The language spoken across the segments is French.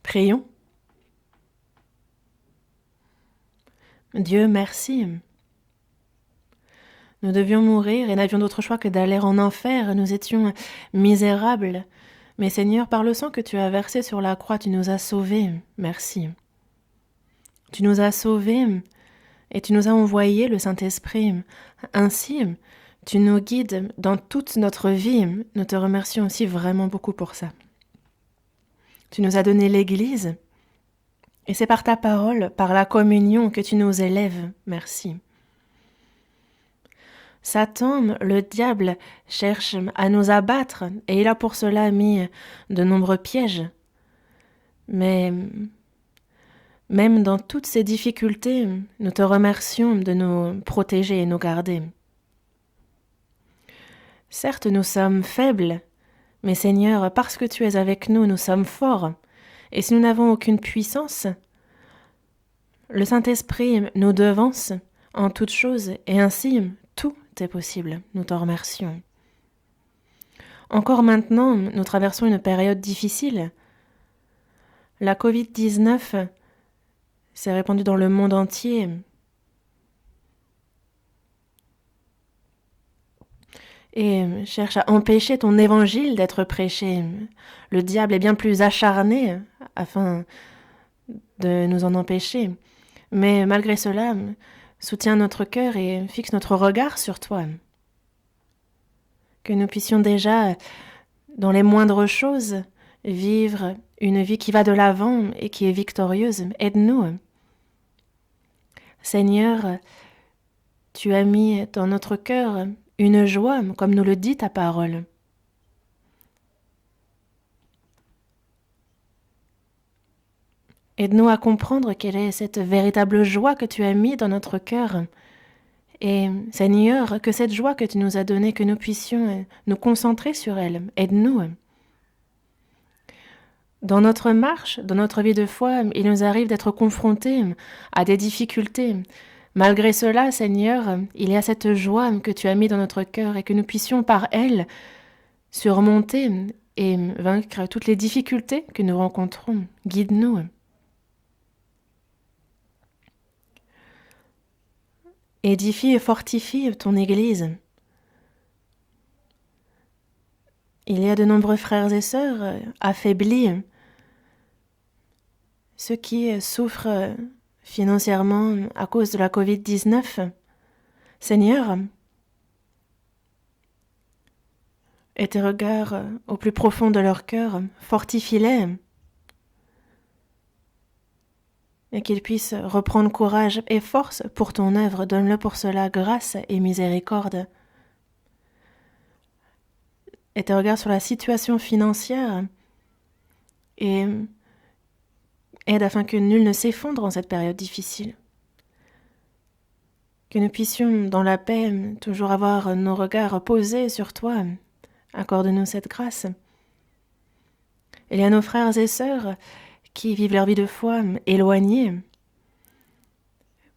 Prions. Dieu, merci. Nous devions mourir et n'avions d'autre choix que d'aller en enfer. Nous étions misérables. Mais Seigneur, par le sang que tu as versé sur la croix, tu nous as sauvés. Merci. Tu nous as sauvés et tu nous as envoyé le Saint-Esprit. Ainsi, tu nous guides dans toute notre vie. Nous te remercions aussi vraiment beaucoup pour ça. Tu nous as donné l'Église et c'est par ta parole, par la communion que tu nous élèves. Merci. Satan, le diable, cherche à nous abattre et il a pour cela mis de nombreux pièges. Mais même dans toutes ces difficultés, nous te remercions de nous protéger et nous garder. Certes, nous sommes faibles, mais Seigneur, parce que tu es avec nous, nous sommes forts. Et si nous n'avons aucune puissance, le Saint-Esprit nous devance en toutes choses et ainsi tout est possible. Nous t'en remercions. Encore maintenant, nous traversons une période difficile. La Covid-19 s'est répandue dans le monde entier. Et cherche à empêcher ton évangile d'être prêché. Le diable est bien plus acharné afin de nous en empêcher. Mais malgré cela, soutiens notre cœur et fixe notre regard sur toi. Que nous puissions déjà, dans les moindres choses, vivre une vie qui va de l'avant et qui est victorieuse. Aide-nous. Seigneur, tu as mis dans notre cœur une joie, comme nous le dit ta parole. Aide-nous à comprendre quelle est cette véritable joie que tu as mis dans notre cœur. Et Seigneur, que cette joie que tu nous as donnée, que nous puissions nous concentrer sur elle. Aide-nous. Dans notre marche, dans notre vie de foi, il nous arrive d'être confrontés à des difficultés. Malgré cela, Seigneur, il y a cette joie que tu as mis dans notre cœur et que nous puissions par elle surmonter et vaincre toutes les difficultés que nous rencontrons. Guide-nous. Édifie et fortifie ton Église. Il y a de nombreux frères et sœurs affaiblis, ceux qui souffrent financièrement à cause de la Covid-19. Seigneur, et tes regards au plus profond de leur cœur, fortifie-les et qu'ils puissent reprendre courage et force pour ton œuvre. Donne-le pour cela grâce et miséricorde. Et tes regards sur la situation financière et aide afin que nul ne s'effondre en cette période difficile. Que nous puissions, dans la paix, toujours avoir nos regards posés sur toi. Accorde-nous cette grâce. Il y a nos frères et sœurs qui vivent leur vie de foi éloignés,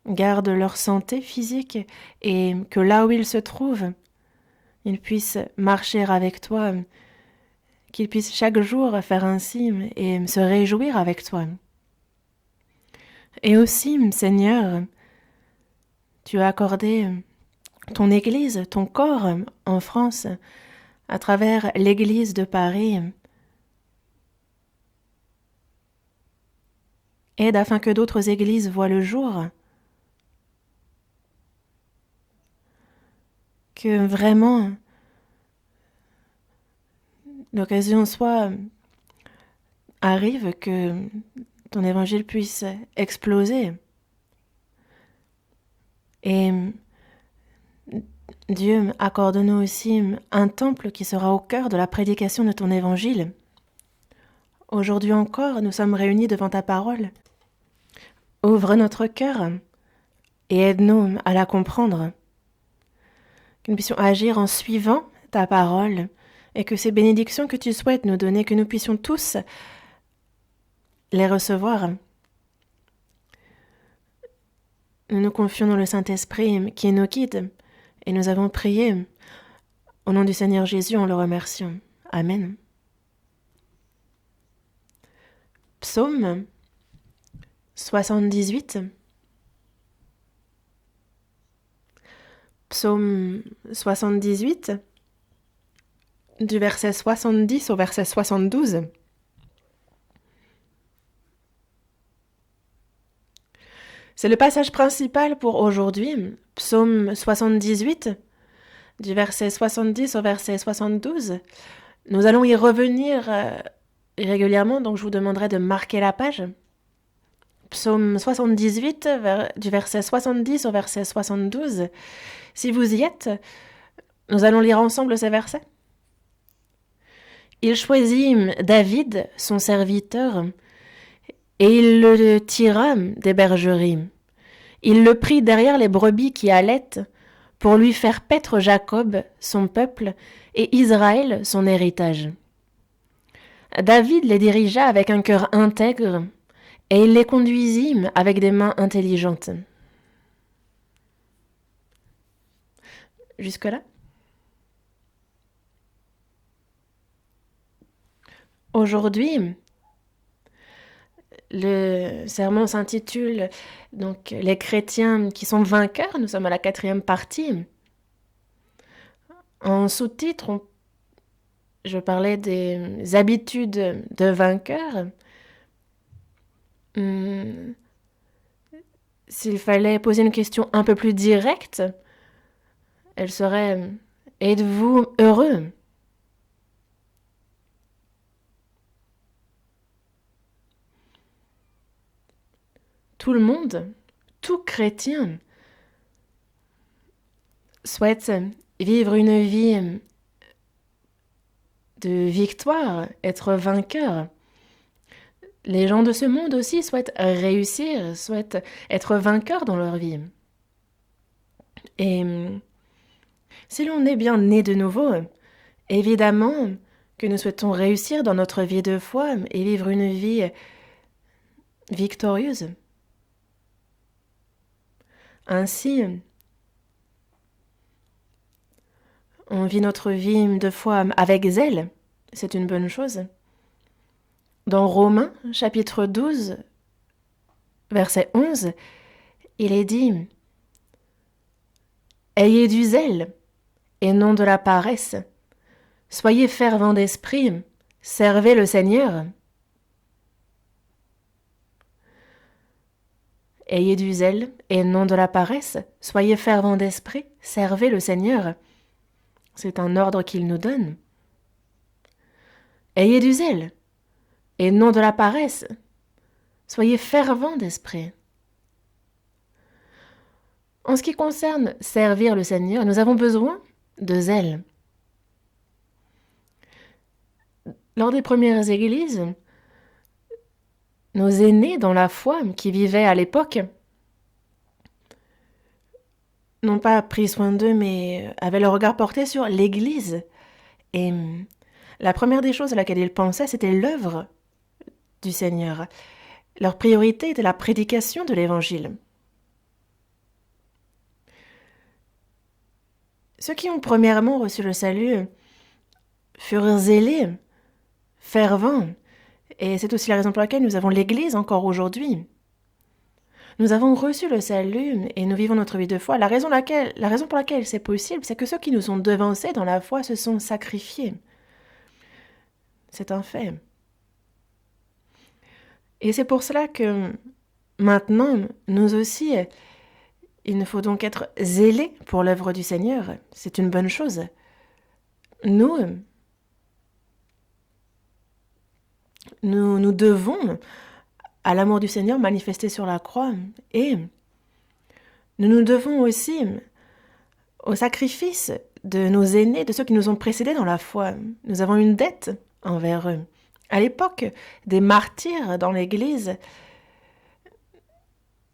gardent leur santé physique et que là où ils se trouvent, ils puissent marcher avec toi, qu'ils puissent chaque jour faire ainsi et se réjouir avec toi. Et aussi, Seigneur, tu as accordé ton Église, ton corps en France, à travers l'Église de Paris. Aide afin que d'autres églises voient le jour. Que vraiment l'occasion arrive que ton évangile puisse exploser. Et Dieu, accorde-nous aussi un temple qui sera au cœur de la prédication de ton évangile. Aujourd'hui encore, nous sommes réunis devant ta parole. Ouvre notre cœur et aide-nous à la comprendre. Que nous puissions agir en suivant ta parole et que ces bénédictions que tu souhaites nous donner, que nous puissions tous les recevoir. Nous nous confions dans le Saint-Esprit qui nous guide et nous avons prié. Au nom du Seigneur Jésus, en le remerciant. Amen. Psaume 78. Psaume 78, du verset 70 au verset 72. C'est le passage principal pour aujourd'hui, Psaume 78, du verset 70 au verset 72. Nous allons y revenir régulièrement, donc je vous demanderai de marquer la page. Psaume 78, du verset 70 au verset 72. Si vous y êtes, nous allons lire ensemble ces versets. Il choisit David, son serviteur, et il le tira des bergeries. Il le prit derrière les brebis qui allaitent, pour lui faire paître Jacob, son peuple, et Israël, son héritage. David les dirigea avec un cœur intègre, et il les conduisit avec des mains intelligentes. Jusque-là? Aujourd'hui, le sermon s'intitule donc Les chrétiens qui sont vainqueurs. Nous sommes à la 4e partie. En sous-titre, je parlais des habitudes de vainqueurs. S'il fallait poser une question un peu plus directe, elle serait « Êtes-vous heureux ?» Tout le monde, tout chrétien, souhaite vivre une vie de victoire, être vainqueur. Les gens de ce monde aussi souhaitent réussir, souhaitent être vainqueurs dans leur vie. Et si l'on est bien né de nouveau, évidemment que nous souhaitons réussir dans notre vie de foi et vivre une vie victorieuse. Ainsi, on vit notre vie de foi avec zèle, c'est une bonne chose. Dans Romains, chapitre 12, verset 11, il est dit « Ayez du zèle, et non de la paresse. Soyez fervents d'esprit, servez le Seigneur. » Ayez du zèle, et non de la paresse. Soyez fervents d'esprit, servez le Seigneur. C'est un ordre qu'il nous donne. Ayez du zèle, et non de la paresse. Soyez fervents d'esprit. En ce qui concerne servir le Seigneur, nous avons besoin de zèle. Lors des premières églises, nos aînés dans la foi qui vivaient à l'époque n'ont pas pris soin d'eux, mais avaient le regard porté sur l'Église. Et la première des choses à laquelle ils pensaient, c'était l'œuvre du Seigneur. Leur priorité était la prédication de l'Évangile. Ceux qui ont premièrement reçu le salut furent zélés, fervents, et c'est aussi la raison pour laquelle nous avons l'Église encore aujourd'hui. Nous avons reçu le salut et nous vivons notre vie de foi. La raison pour laquelle c'est possible, c'est que ceux qui nous ont devancés dans la foi se sont sacrifiés. C'est un fait. Et c'est pour cela que maintenant, nous aussi, il nous faut donc être zélés pour l'œuvre du Seigneur. C'est une bonne chose. Nous devons à l'amour du Seigneur manifesté sur la croix, et nous devons aussi au sacrifice de nos aînés, de ceux qui nous ont précédés dans la foi. Nous avons une dette envers eux. À l'époque des martyrs dans l'Église,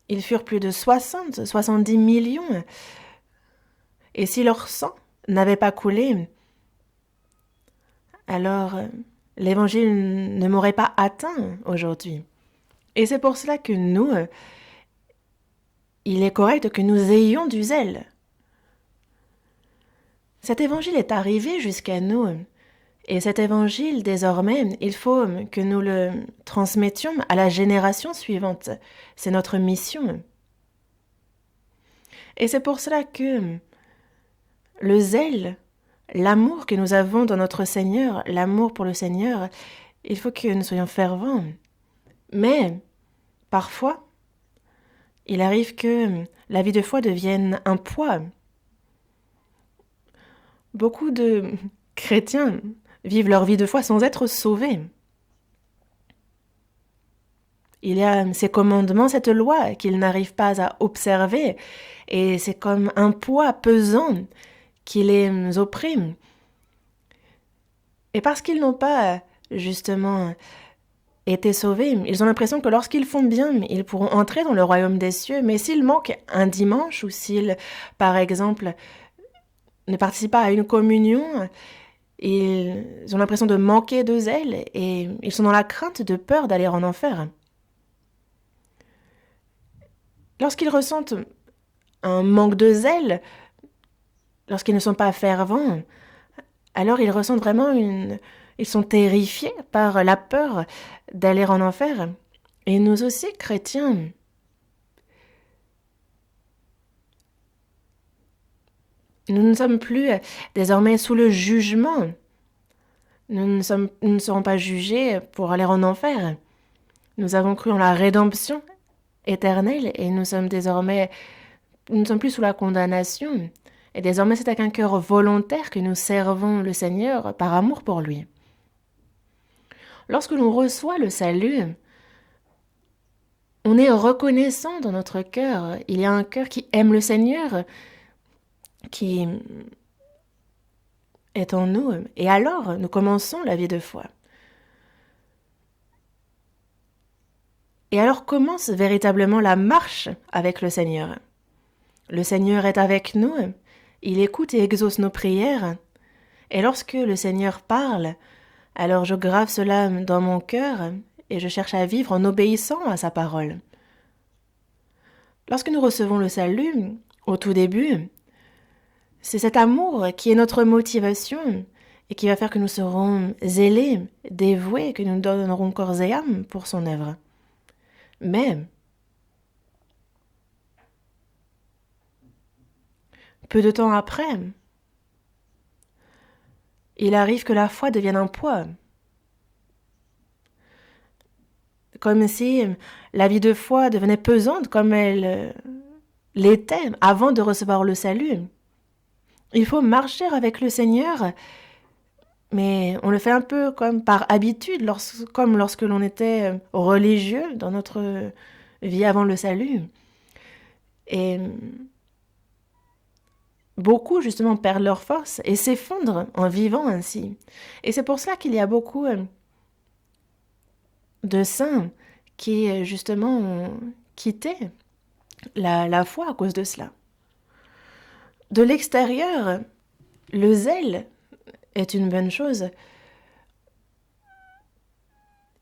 ils furent plus de 70 millions. Et si leur sang n'avait pas coulé, alors l'Évangile ne m'aurait pas atteint aujourd'hui. Et c'est pour cela que nous, il est correct que nous ayons du zèle. Cet évangile est arrivé jusqu'à nous, Et cet évangile, désormais, il faut que nous le transmettions à la génération suivante. C'est notre mission. Et c'est pour cela que le zèle, l'amour que nous avons dans notre Seigneur, l'amour pour le Seigneur, il faut que nous soyons fervents. Mais, parfois, il arrive que la vie de foi devienne un poids. Beaucoup de chrétiens vivent leur vie de foi sans être sauvés. Il y a ces commandements, cette loi qu'ils n'arrivent pas à observer, et c'est comme un poids pesant qui les opprime. Et parce qu'ils n'ont pas, justement, été sauvés, ils ont l'impression que lorsqu'ils font bien, ils pourront entrer dans le royaume des cieux, mais s'ils manquent un dimanche, ou s'ils, par exemple, ne participent pas à une communion, ils ont l'impression de manquer de zèle, et ils sont dans la crainte de peur d'aller en enfer. Lorsqu'ils ressentent un manque de zèle, lorsqu'ils ne sont pas fervents, alors ils ressentent vraiment ils sont terrifiés par la peur d'aller en enfer. Et nous aussi, chrétiens, nous ne sommes plus désormais sous le jugement. Nous ne serons pas jugés pour aller en enfer. Nous avons cru en la rédemption éternelle et nous ne sommes plus sous la condamnation. Et désormais, c'est avec un cœur volontaire que nous servons le Seigneur par amour pour lui. Lorsque l'on reçoit le salut, on est reconnaissant dans notre cœur. Il y a un cœur qui aime le Seigneur, qui est en nous. Et alors, nous commençons la vie de foi. Et alors commence véritablement la marche avec le Seigneur. Le Seigneur est avec nous, il écoute et exauce nos prières. Et lorsque le Seigneur parle, alors je grave cela dans mon cœur et je cherche à vivre en obéissant à sa parole. Lorsque nous recevons le salut, au tout début, c'est cet amour qui est notre motivation et qui va faire que nous serons zélés, dévoués, que nous donnerons corps et âme pour son œuvre. Mais, peu de temps après, il arrive que la foi devienne un poids. Comme si la vie de foi devenait pesante comme elle l'était avant de recevoir le salut. Il faut marcher avec le Seigneur, mais on le fait un peu comme par habitude, comme lorsque l'on était religieux dans notre vie avant le salut. Et beaucoup, justement, perdent leur force et s'effondrent en vivant ainsi. Et c'est pour cela qu'il y a beaucoup de saints qui, justement, ont quitté la foi à cause de cela. De l'extérieur, le zèle est une bonne chose.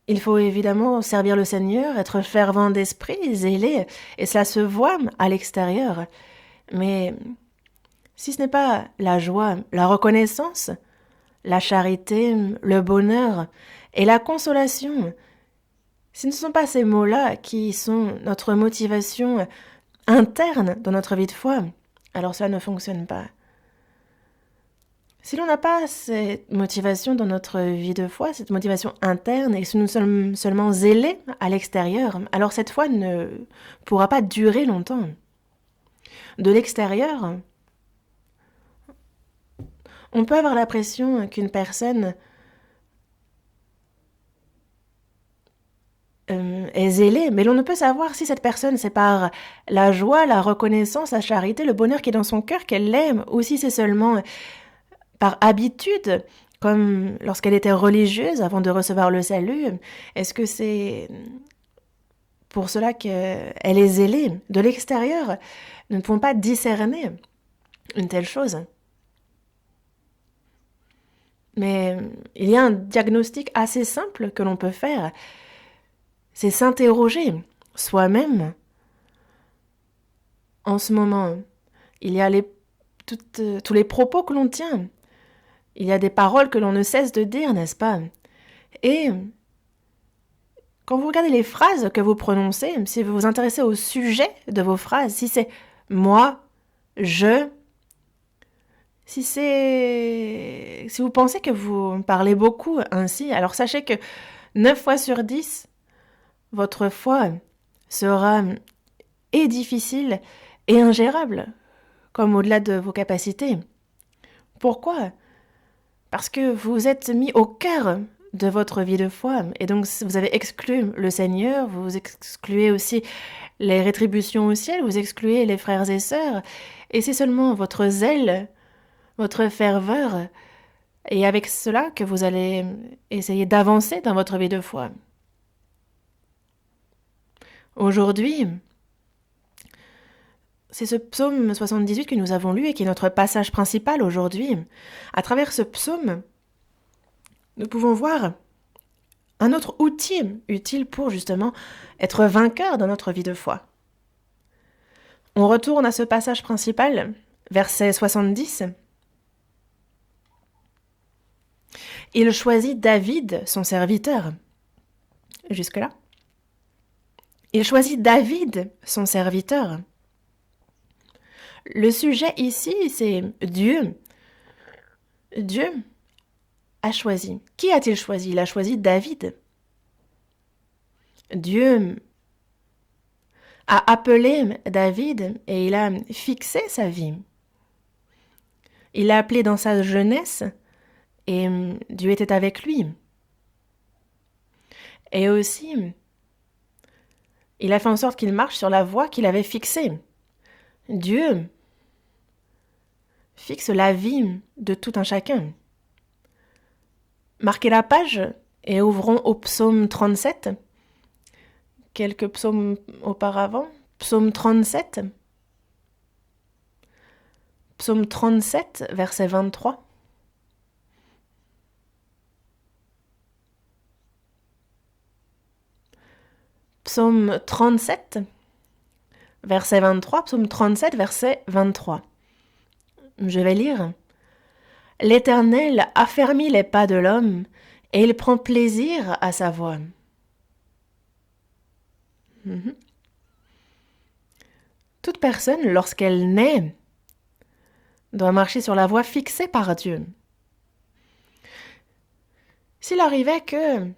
Il faut évidemment servir le Seigneur, être fervent d'esprit, zélé, et cela se voit à l'extérieur. Mais si ce n'est pas la joie, la reconnaissance, la charité, le bonheur et la consolation, si ce ne sont pas ces mots-là qui sont notre motivation interne dans notre vie de foi, alors cela ne fonctionne pas. Si l'on n'a pas cette motivation dans notre vie de foi, cette motivation interne, et si nous sommes seulement zélés à l'extérieur, alors cette foi ne pourra pas durer longtemps. De l'extérieur, on peut avoir l'impression qu'une personne est zélée, mais l'on ne peut savoir si cette personne, c'est par la joie, la reconnaissance, la charité, le bonheur qui est dans son cœur qu'elle l'aime, ou si c'est seulement par habitude, comme lorsqu'elle était religieuse avant de recevoir le salut. Est-ce que c'est pour cela qu'elle est zélée? De l'extérieur, nous ne pouvons pas discerner une telle chose. Mais il y a un diagnostic assez simple que l'on peut faire. C'est s'interroger soi-même. En ce moment, il y a tous les propos que l'on tient. Il y a des paroles que l'on ne cesse de dire, n'est-ce pas? Et quand vous regardez les phrases que vous prononcez, si vous vous intéressez au sujet de vos phrases, si c'est moi, je, si vous pensez que vous parlez beaucoup ainsi, alors sachez que 9 fois sur 10, votre foi sera et difficile et ingérable, comme au-delà de vos capacités. Pourquoi? Parce que vous êtes mis au cœur de votre vie de foi, et donc vous avez exclu le Seigneur, vous excluez aussi les rétributions au ciel, vous excluez les frères et sœurs, et c'est seulement votre zèle, votre ferveur, et avec cela que vous allez essayer d'avancer dans votre vie de foi. Aujourd'hui, c'est ce psaume 78 que nous avons lu et qui est notre passage principal aujourd'hui. À travers ce psaume, nous pouvons voir un autre outil utile pour justement être vainqueur dans notre vie de foi. On retourne à ce passage principal, verset 70. Il choisit David, son serviteur. Jusque-là. Il choisit David, son serviteur. Le sujet ici, c'est Dieu. Dieu a choisi. Qui a-t-il choisi? Il a choisi David. Dieu a appelé David et il a fixé sa vie. Il l'a appelé dans sa jeunesse et Dieu était avec lui. Et aussi, il a fait en sorte qu'il marche sur la voie qu'il avait fixée. Dieu fixe la vie de tout un chacun. Marquez la page et ouvrons au psaume 37. Quelques psaumes auparavant. Psaume 37. Psaume 37, verset 23. Psaume 37, verset 23. Psaume 37, verset 23. Je vais lire. L'Éternel affermit les pas de l'homme, et il prend plaisir à sa voie. Toute personne, lorsqu'elle naît, doit marcher sur la voie fixée par Dieu. S'il arrivait que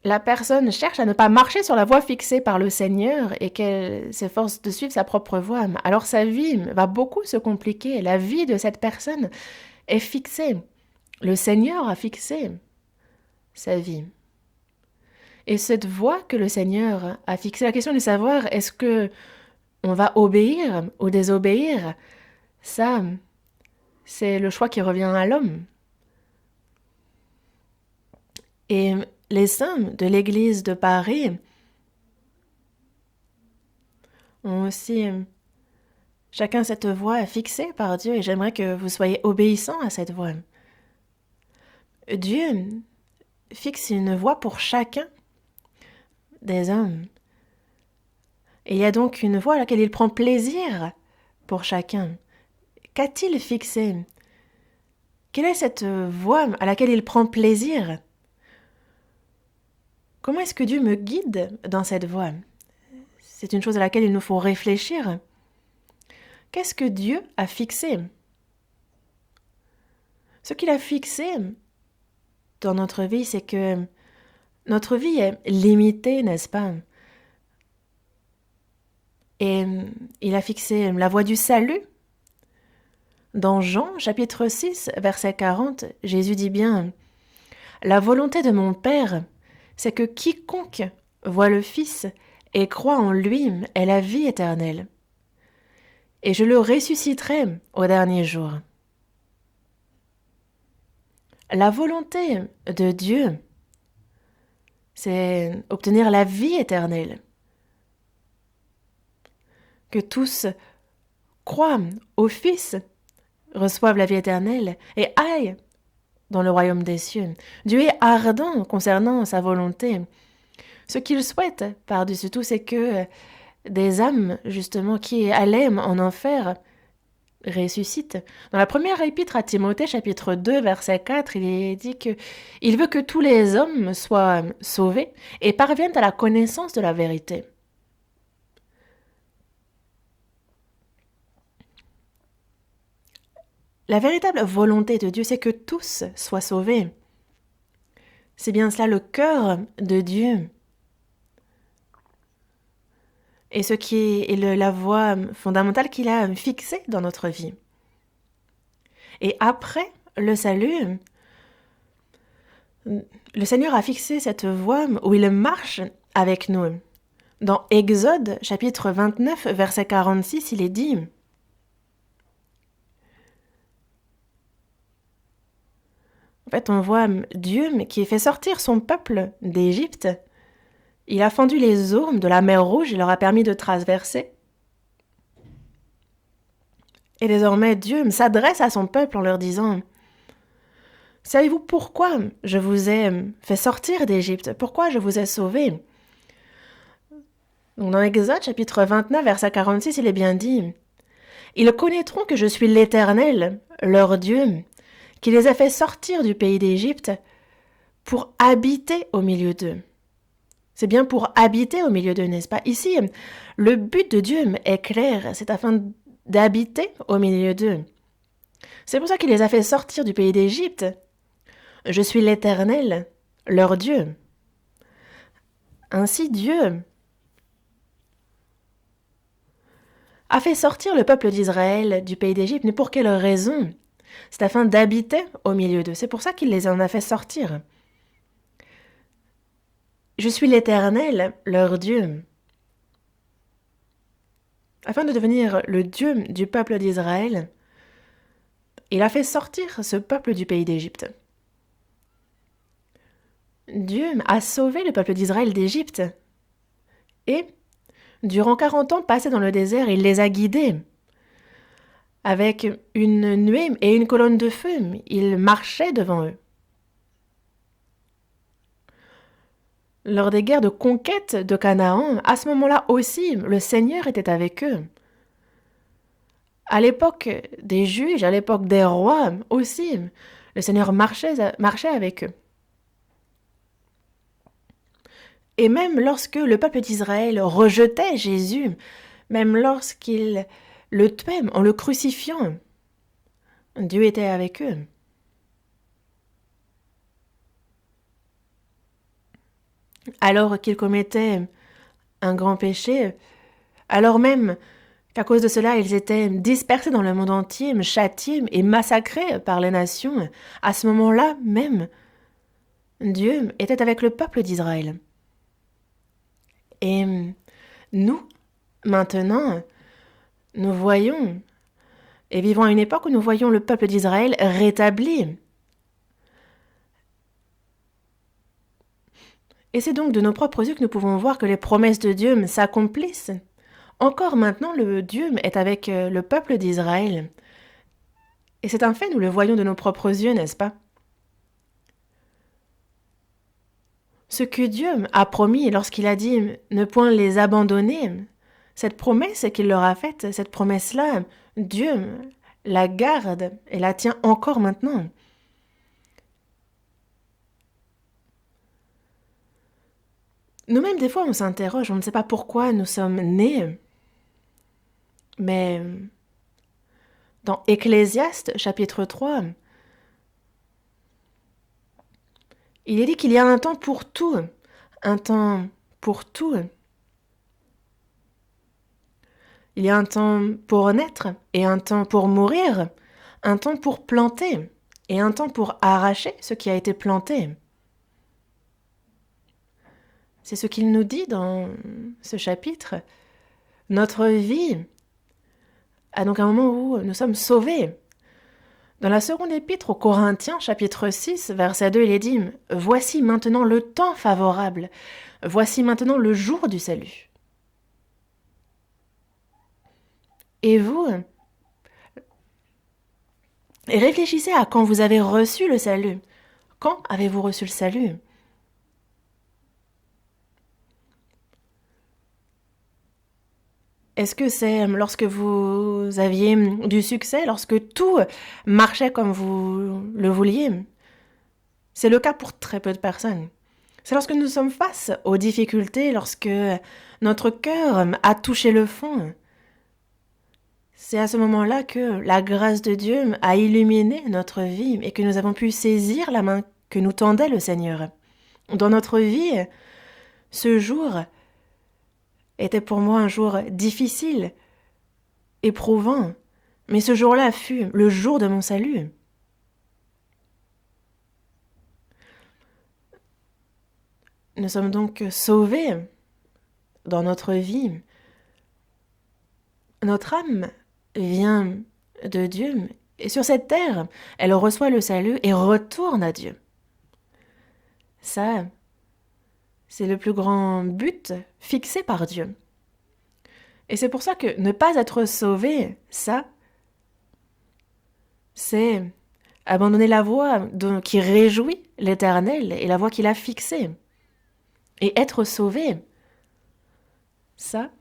la personne cherche à ne pas marcher sur la voie fixée par le Seigneur et qu'elle s'efforce de suivre sa propre voie, alors sa vie va beaucoup se compliquer. La vie de cette personne est fixée. Le Seigneur a fixé sa vie. Et cette voie que le Seigneur a fixée, la question de savoir est-ce que on va obéir ou désobéir, ça, c'est le choix qui revient à l'homme. Et les saints de l'Église de Paris ont aussi chacun cette voie fixée par Dieu et j'aimerais que vous soyez obéissants à cette voie. Dieu fixe une voie pour chacun des hommes. Et il y a donc une voie à laquelle il prend plaisir pour chacun. Qu'a-t-il fixé? Quelle est cette voie à laquelle il prend plaisir? Comment est-ce que Dieu me guide dans cette voie? C'est une chose à laquelle il nous faut réfléchir. Qu'est-ce que Dieu a fixé? Ce qu'il a fixé dans notre vie, c'est que notre vie est limitée, n'est-ce pas? Et il a fixé la voie du salut. Dans Jean, chapitre 6, verset 40, Jésus dit bien « La volonté de mon Père, c'est que quiconque voit le Fils et croit en lui ait la vie éternelle. Et je le ressusciterai au dernier jour. » La volonté de Dieu, c'est obtenir la vie éternelle. Que tous croient au Fils, reçoivent la vie éternelle et aillent dans le royaume des cieux. Dieu est ardent concernant sa volonté. Ce qu'il souhaite par-dessus tout, c'est que des âmes, justement, qui allaient en enfer, ressuscite. Dans la première épître à Timothée, chapitre 2, verset 4, il est dit que il veut que tous les hommes soient sauvés et parviennent à la connaissance de la vérité. La véritable volonté de Dieu, c'est que tous soient sauvés. C'est bien cela le cœur de Dieu. Et ce qui est la voie fondamentale qu'il a fixée dans notre vie. Et après le salut, le Seigneur a fixé cette voie où il marche avec nous. Dans Exode, chapitre 29, verset 46, il est dit En fait, on voit Dieu qui fait sortir son peuple d'Égypte. Il a fendu les eaux de la mer Rouge, il leur a permis de traverser. Et désormais, Dieu s'adresse à son peuple en leur disant « Savez-vous pourquoi je vous ai fait sortir d'Égypte? Pourquoi je vous ai sauvés ?» Donc dans Exode, chapitre 29, verset 46, il est bien dit « Ils connaîtront que je suis l'Éternel, leur Dieu, qui les a fait sortir du pays d'Égypte pour habiter au milieu d'eux. » C'est bien pour habiter au milieu d'eux, n'est-ce pas? Ici, le but de Dieu est clair, c'est afin d'habiter au milieu d'eux. C'est pour ça qu'il les a fait sortir du pays d'Égypte. Je suis l'Éternel, leur Dieu. Ainsi, Dieu a fait sortir le peuple d'Israël du pays d'Égypte, mais pour quelle raison? C'est afin d'habiter au milieu d'eux. C'est pour ça qu'il les en a fait sortir. Je suis l'Éternel, leur Dieu. Afin de devenir le Dieu du peuple d'Israël, il a fait sortir ce peuple du pays d'Égypte. Dieu a sauvé le peuple d'Israël d'Égypte. Et, durant 40 ans passés dans le désert, il les a guidés. Avec une nuée et une colonne de feu, il marchait devant eux. Lors des guerres de conquête de Canaan, à ce moment-là aussi, le Seigneur était avec eux. À l'époque des juges, à l'époque des rois aussi, le Seigneur marchait avec eux. Et même lorsque le peuple d'Israël rejetait Jésus, même lorsqu'il le tuait en le crucifiant, Dieu était avec eux. Alors qu'ils commettaient un grand péché, alors même qu'à cause de cela, ils étaient dispersés dans le monde entier, châtiés et massacrés par les nations, à ce moment-là même, Dieu était avec le peuple d'Israël. Et nous, maintenant, nous voyons et vivons à une époque où nous voyons le peuple d'Israël rétabli. Et c'est donc de nos propres yeux que nous pouvons voir que les promesses de Dieu s'accomplissent. Encore maintenant, le Dieu est avec le peuple d'Israël. Et c'est un fait, nous le voyons de nos propres yeux, n'est-ce pas? Ce que Dieu a promis lorsqu'il a dit « ne point les abandonner », cette promesse qu'il leur a faite, cette promesse-là, Dieu la garde et la tient encore maintenant. Nous-mêmes, des fois, on s'interroge, on ne sait pas pourquoi nous sommes nés. Mais dans Ecclésiaste, chapitre 3, il est dit qu'il y a un temps pour tout, un temps pour tout. Il y a un temps pour naître et un temps pour mourir, un temps pour planter et un temps pour arracher ce qui a été planté. C'est ce qu'il nous dit dans ce chapitre. Notre vie a donc un moment où nous sommes sauvés. Dans la seconde épître aux Corinthiens, chapitre 6, verset 2, il est dit « Voici maintenant le temps favorable, voici maintenant le jour du salut. » Et vous, réfléchissez à quand vous avez reçu le salut. Quand avez-vous reçu le salut? Est-ce que c'est lorsque vous aviez du succès, lorsque tout marchait comme vous le vouliez? C'est le cas pour très peu de personnes. C'est lorsque nous sommes face aux difficultés, lorsque notre cœur a touché le fond. C'est à ce moment-là que la grâce de Dieu a illuminé notre vie et que nous avons pu saisir la main que nous tendait le Seigneur. Dans notre vie, ce jour était pour moi un jour difficile, éprouvant, mais ce jour-là fut le jour de mon salut. Nous sommes donc sauvés dans notre vie. Notre âme vient de Dieu et sur cette terre, elle reçoit le salut et retourne à Dieu. Ça, c'est le plus grand but fixé par Dieu. Et c'est pour ça que ne pas être sauvé, ça, c'est abandonner la voie qui réjouit l'Éternel et la voie qu'il a fixée. Et être sauvé, ça,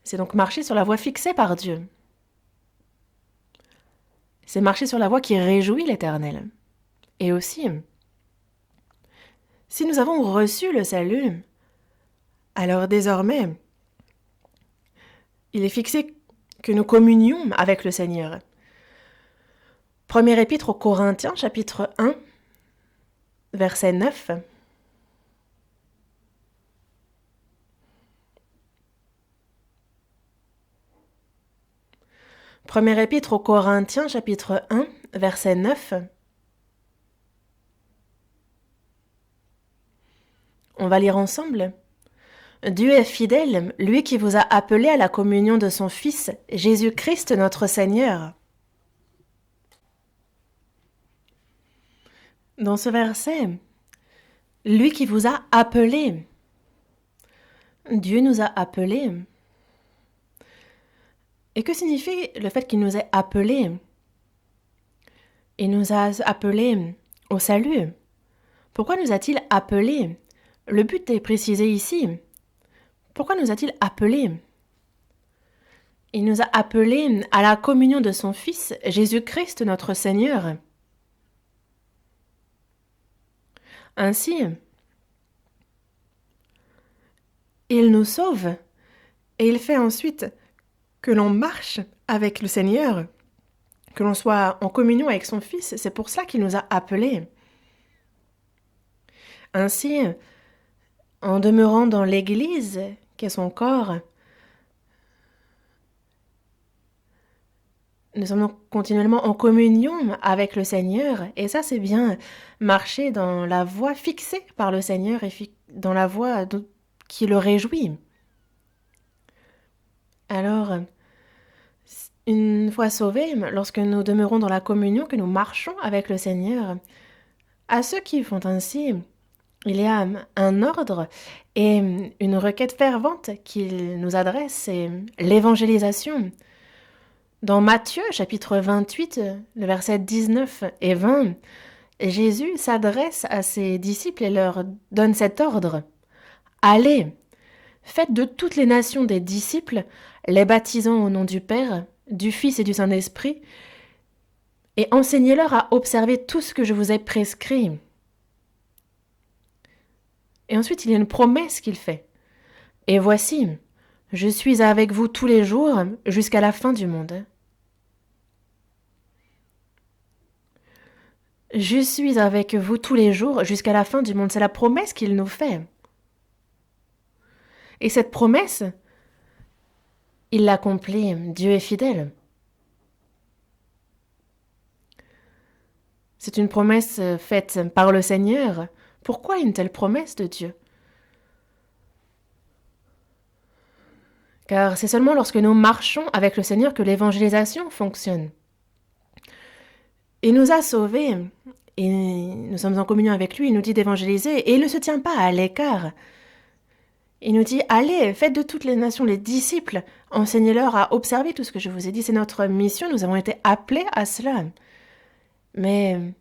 c'est donc marcher sur la voie fixée par Dieu. C'est marcher sur la voie qui réjouit l'Éternel. Et aussi, si nous avons reçu le salut, alors désormais, il est fixé que nous communions avec le Seigneur. Première épître aux Corinthiens, chapitre 1, verset 9. Première épître aux Corinthiens, chapitre 1, verset 9. On va lire ensemble. Dieu est fidèle, lui qui vous a appelé à la communion de son Fils, Jésus-Christ notre Seigneur. Dans ce verset, lui qui vous a appelé, Dieu nous a appelés. Et que signifie le fait qu'il nous ait appelés? Il nous a appelés au salut. Pourquoi nous a-t-il appelés? Le but est précisé ici. Pourquoi nous a-t-il appelés? Il nous a appelés à la communion de son Fils, Jésus-Christ notre Seigneur. Ainsi, il nous sauve et il fait ensuite que l'on marche avec le Seigneur, que l'on soit en communion avec son Fils. C'est pour cela qu'il nous a appelés. Ainsi, en demeurant dans l'Église, qu'est son corps, nous sommes donc continuellement en communion avec le Seigneur, et ça c'est bien marcher dans la voie fixée par le Seigneur et dans la voie qui le réjouit. Alors, une fois sauvés, lorsque nous demeurons dans la communion, que nous marchons avec le Seigneur, à ceux qui font ainsi, il y a un ordre et une requête fervente qu'il nous adresse, c'est l'évangélisation. Dans Matthieu, chapitre 28, le verset 19 et 20, Jésus s'adresse à ses disciples et leur donne cet ordre. « Allez, faites de toutes les nations des disciples, les baptisant au nom du Père, du Fils et du Saint-Esprit, et enseignez-leur à observer tout ce que je vous ai prescrit. » Et ensuite, il y a une promesse qu'il fait. « Et voici, je suis avec vous tous les jours jusqu'à la fin du monde. » Je suis avec vous tous les jours jusqu'à la fin du monde. C'est la promesse qu'il nous fait. Et cette promesse, il l'accomplit. Dieu est fidèle. C'est une promesse faite par le Seigneur. Pourquoi une telle promesse de Dieu? Car c'est seulement lorsque nous marchons avec le Seigneur que l'évangélisation fonctionne. Il nous a sauvés et nous sommes en communion avec lui. Il nous dit d'évangéliser et il ne se tient pas à l'écart. Il nous dit, allez, faites de toutes les nations les disciples, enseignez-leur à observer tout ce que je vous ai dit. C'est notre mission, nous avons été appelés à cela. Mais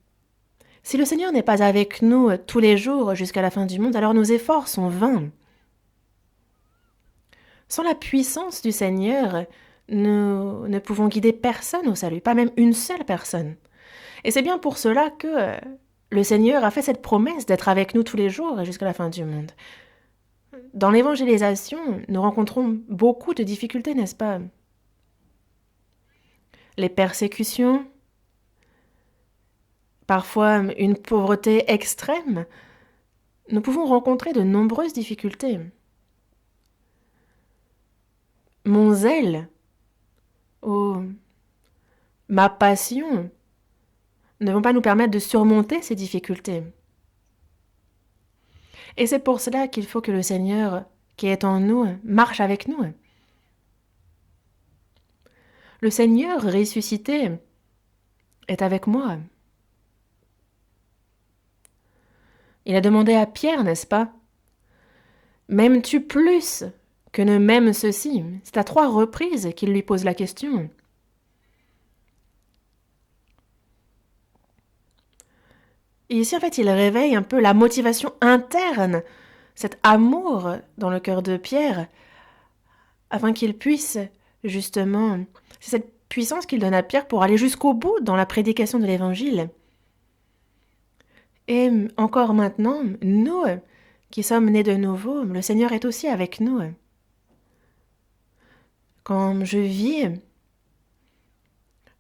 si le Seigneur n'est pas avec nous tous les jours jusqu'à la fin du monde, alors nos efforts sont vains. Sans la puissance du Seigneur, nous ne pouvons guider personne au salut, pas même une seule personne. Et c'est bien pour cela que le Seigneur a fait cette promesse d'être avec nous tous les jours et jusqu'à la fin du monde. Dans l'évangélisation, nous rencontrons beaucoup de difficultés, n'est-ce pas? Les persécutions, parfois une pauvreté extrême, nous pouvons rencontrer de nombreuses difficultés. Mon zèle ou ma passion ne vont pas nous permettre de surmonter ces difficultés. Et c'est pour cela qu'il faut que le Seigneur qui est en nous marche avec nous. Le Seigneur ressuscité est avec moi. Il a demandé à Pierre, n'est-ce pas? M'aimes-tu plus que ne m'aime ceci? C'est à 3 reprises qu'il lui pose la question. Et ici, en fait, il réveille un peu la motivation interne, cet amour dans le cœur de Pierre, afin qu'il puisse, justement, c'est cette puissance qu'il donne à Pierre pour aller jusqu'au bout dans la prédication de l'Évangile. Et encore maintenant, nous, qui sommes nés de nouveau, le Seigneur est aussi avec nous. Quand je vis,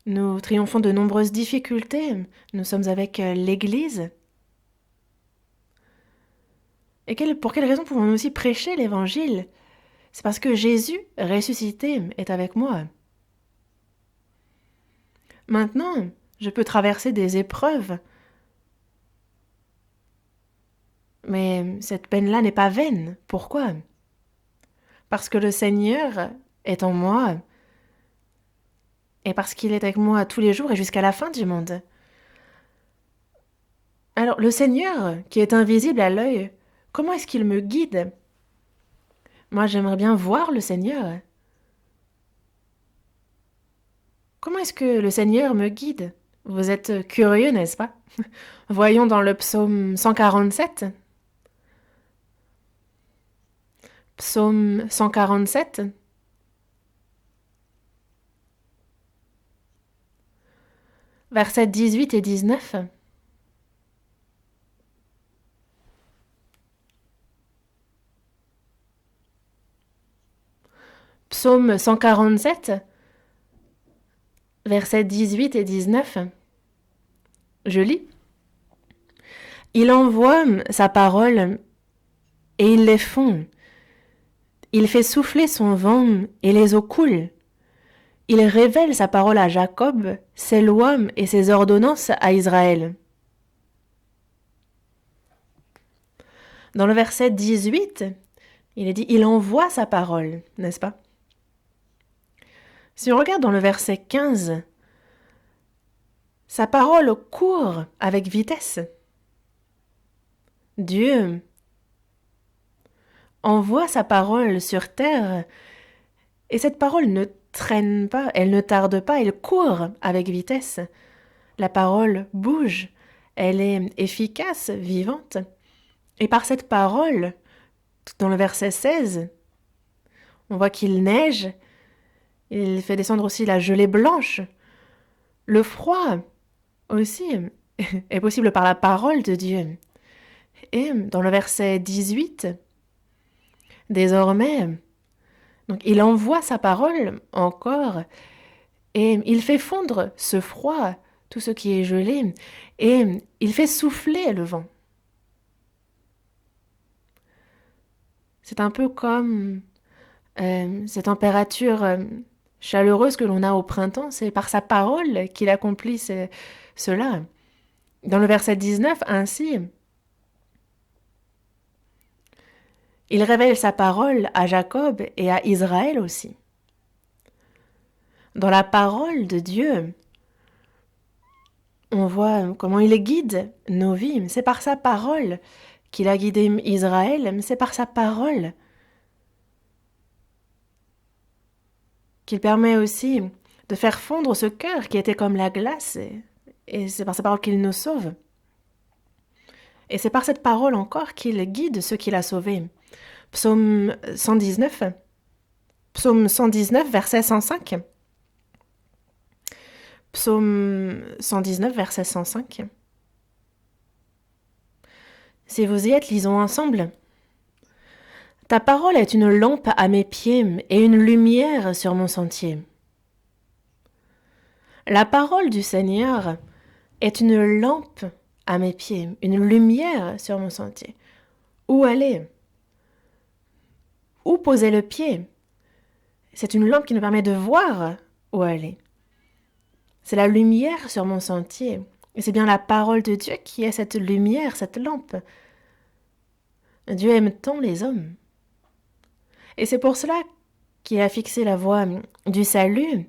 nous triomphons de nombreuses difficultés, nous sommes avec l'Église. Et pour quelle raison pouvons-nous aussi prêcher l'Évangile? C'est parce que Jésus, ressuscité, est avec moi. Maintenant, je peux traverser des épreuves, mais cette peine-là n'est pas vaine. Pourquoi? Parce que le Seigneur est en moi, et parce qu'il est avec moi tous les jours et jusqu'à la fin du monde. Alors, le Seigneur, qui est invisible à l'œil, comment est-ce qu'il me guide? Moi, j'aimerais bien voir le Seigneur. Comment est-ce que le Seigneur me guide? Vous êtes curieux, n'est-ce pas? Voyons dans le psaume 147. Psaume 147. Versets 18 et 19. Psaume 147, versets 18 et 19. Je lis. Il envoie sa parole et il les fond. Il fait souffler son vent et les eaux coulent. Il révèle sa parole à Jacob, ses lois et ses ordonnances à Israël. Dans le verset 18, il est dit « Il envoie sa parole », n'est-ce pas? Si on regarde dans le verset 15, sa parole court avec vitesse. Dieu envoie sa parole sur terre et cette parole ne traîne pas, elle ne tarde pas, elle court avec vitesse. La parole bouge, elle est efficace, vivante. Et par cette parole, dans le verset 16, on voit qu'il neige, il fait descendre aussi la gelée blanche. Le froid aussi est possible par la parole de Dieu. Et dans le verset 18, désormais, donc il envoie sa parole encore et il fait fondre ce froid, tout ce qui est gelé, et il fait souffler le vent. C'est un peu comme cette température chaleureuse que l'on a au printemps, c'est par sa parole qu'il accomplit cela. Dans le verset 19, ainsi, il révèle sa parole à Jacob et à Israël aussi. Dans la parole de Dieu, on voit comment il guide nos vies. C'est par sa parole qu'il a guidé Israël, c'est par sa parole qu'il permet aussi de faire fondre ce cœur qui était comme la glace, et c'est par sa parole qu'il nous sauve. Et c'est par cette parole encore qu'il guide ceux qu'il a sauvés. Psaume 119. Psaume 119, verset 105. Psaume 119, verset 105. Si vous y êtes, lisons ensemble. Ta parole est une lampe à mes pieds et une lumière sur mon sentier. La parole du Seigneur est une lampe à mes pieds, une lumière sur mon sentier. Où aller? Où poser le pied? C'est une lampe qui nous permet de voir où aller. C'est la lumière sur mon sentier. Et c'est bien la parole de Dieu qui est cette lumière, cette lampe. Dieu aime tant les hommes. Et c'est pour cela qu'il a fixé la voie du salut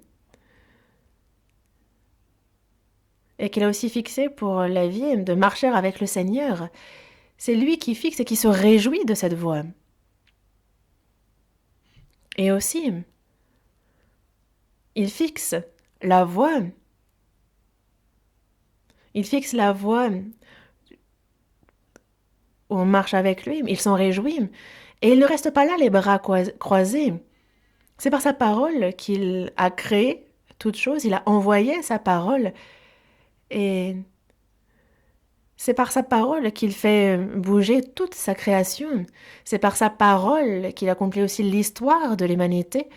et qu'il a aussi fixé pour la vie de marcher avec le Seigneur. C'est lui qui fixe et qui se réjouit de cette voie. Et aussi, il fixe la voie. Il fixe la voie où on marche avec lui. Il s'en réjouit. Et il ne reste pas là les bras croisés. C'est par sa parole qu'il a créé toute chose. Il a envoyé sa parole. Et c'est par sa parole qu'il fait bouger toute sa création. C'est par sa parole qu'il accomplit aussi l'histoire de l'humanité.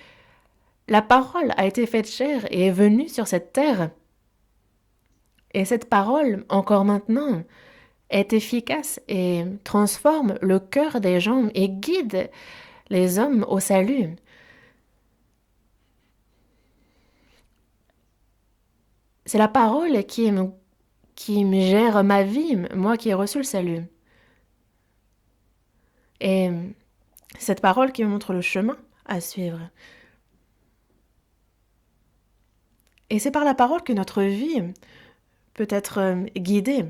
La parole a été faite chair et est venue sur cette terre. Et cette parole, encore maintenant, est efficace et transforme le cœur des gens et guide les hommes au salut. C'est la parole qui me gère ma vie, moi qui ai reçu le salut. Et cette parole qui me montre le chemin à suivre. Et c'est par la parole que notre vie peut être guidée.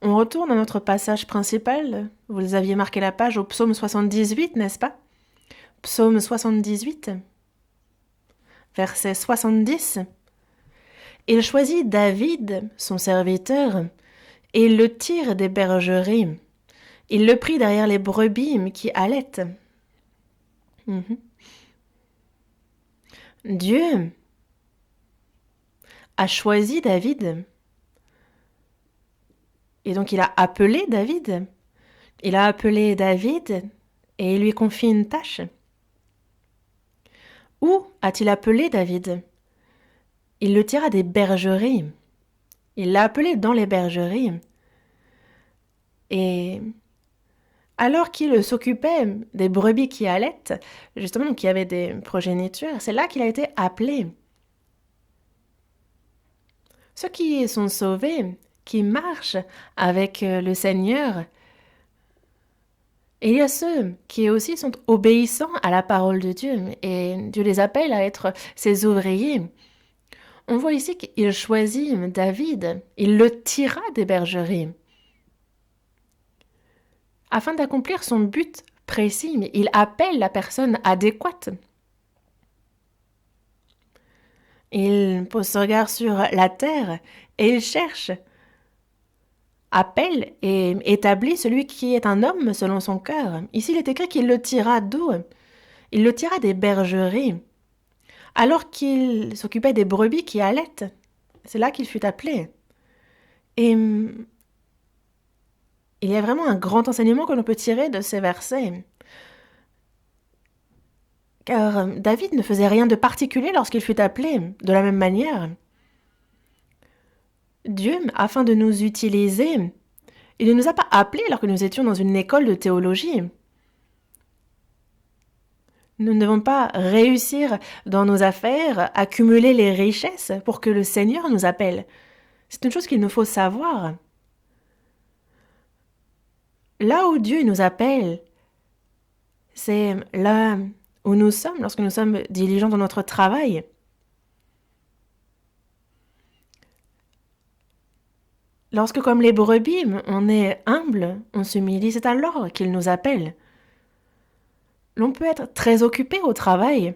On retourne à notre passage principal. Vous aviez marqué la page au psaume 78, n'est-ce pas? Psaume 78, verset 70. Il choisit David, son serviteur, et il le tire des bergeries. Il le prit derrière les brebis qui allaitent. Dieu a choisi David. Et donc il a appelé David. Il a appelé David et il lui confie une tâche. Où a-t-il appelé David? Il le tira des bergeries. Il l'a appelé dans les bergeries. Et alors qu'il s'occupait des brebis qui allaitent, justement qui avaient des progénitures, c'est là qu'il a été appelé. Ceux qui sont sauvés, qui marchent avec le Seigneur, et il y a ceux qui aussi sont obéissants à la parole de Dieu, et Dieu les appelle à être ses ouvriers. On voit ici qu'il choisit David, il le tira des bergeries. Afin d'accomplir son but précis, il appelle la personne adéquate. Il pose son regard sur la terre et il cherche, appelle et établit celui qui est un homme selon son cœur. Ici, il est écrit qu'il le tira d'où? Il le tira des bergeries, alors qu'il s'occupait des brebis qui allaitent. C'est là qu'il fut appelé. Et il y a vraiment un grand enseignement que l'on peut tirer de ces versets. Car David ne faisait rien de particulier lorsqu'il fut appelé, de la même manière. Dieu, afin de nous utiliser, il ne nous a pas appelés alors que nous étions dans une école de théologie. Nous ne devons pas réussir dans nos affaires, accumuler les richesses pour que le Seigneur nous appelle. C'est une chose qu'il nous faut savoir. Là où Dieu nous appelle, c'est là où nous sommes, lorsque nous sommes diligents dans notre travail. Lorsque, comme les brebis, on est humble, on s'humilie, c'est alors qu'il nous appelle. L'on peut être très occupé au travail,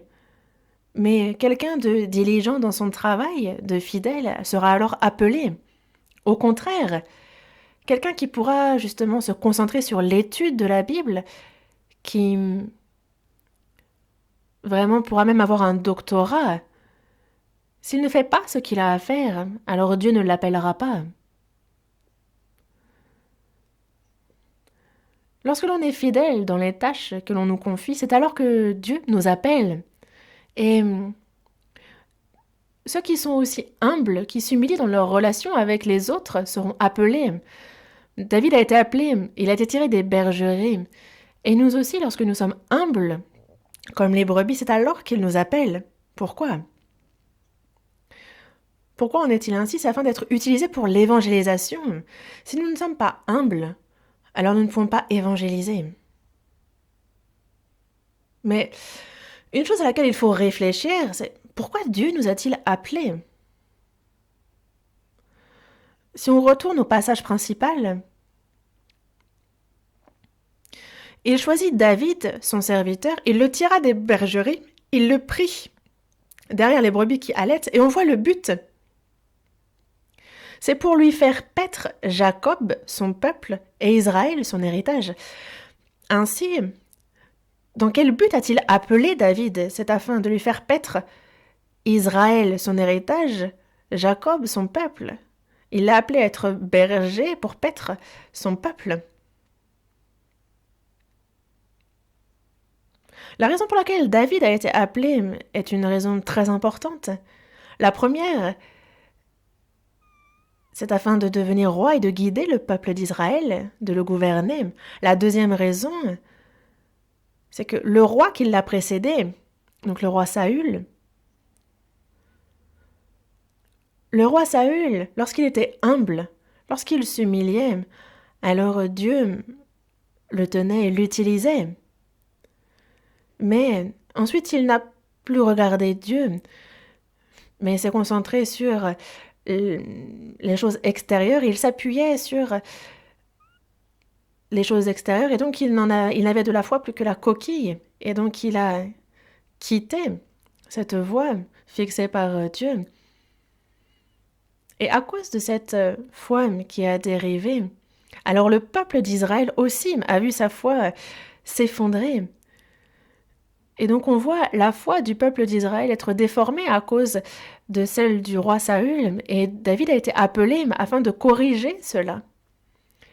mais quelqu'un de diligent dans son travail, de fidèle, sera alors appelé. Au contraire, quelqu'un qui pourra justement se concentrer sur l'étude de la Bible, qui vraiment pourra même avoir un doctorat. S'il ne fait pas ce qu'il a à faire, alors Dieu ne l'appellera pas. Lorsque l'on est fidèle dans les tâches que l'on nous confie, c'est alors que Dieu nous appelle. Et ceux qui sont aussi humbles, qui s'humilient dans leur relation avec les autres, seront appelés. David a été appelé, il a été tiré des bergeries. Et nous aussi, lorsque nous sommes humbles, comme les brebis, c'est alors qu'il nous appelle. Pourquoi ? Pourquoi en est-il ainsi ? C'est afin d'être utilisé pour l'évangélisation. Si nous ne sommes pas humbles, alors nous ne pouvons pas évangéliser. Mais une chose à laquelle il faut réfléchir, c'est pourquoi Dieu nous a-t-il appelés ? Si on retourne au passage principal, il choisit David, son serviteur, il le tira des bergeries, il le prit derrière les brebis qui allaitent, et on voit le but. C'est pour lui faire paître Jacob, son peuple, et Israël, son héritage. Ainsi, dans quel but a-t-il appelé David ? C'est afin de lui faire paître Israël, son héritage, Jacob, son peuple. Il l'a appelé à être berger pour paître son peuple. La raison pour laquelle David a été appelé est une raison très importante. La première, c'est afin de devenir roi et de guider le peuple d'Israël, de le gouverner. La deuxième raison, c'est que le roi qui l'a précédé, donc le roi Saül, lorsqu'il était humble, lorsqu'il s'humiliait, alors Dieu le tenait et l'utilisait. Mais ensuite, il n'a plus regardé Dieu, mais s'est concentré sur les choses extérieures. Il s'appuyait sur les choses extérieures et donc il n'avait de la foi plus que la coquille. Et donc il a quitté cette voie fixée par Dieu. Et à cause de cette foi qui a dérivé, alors le peuple d'Israël aussi a vu sa foi s'effondrer. Et donc on voit la foi du peuple d'Israël être déformée à cause de celle du roi Saül, et David a été appelé afin de corriger cela.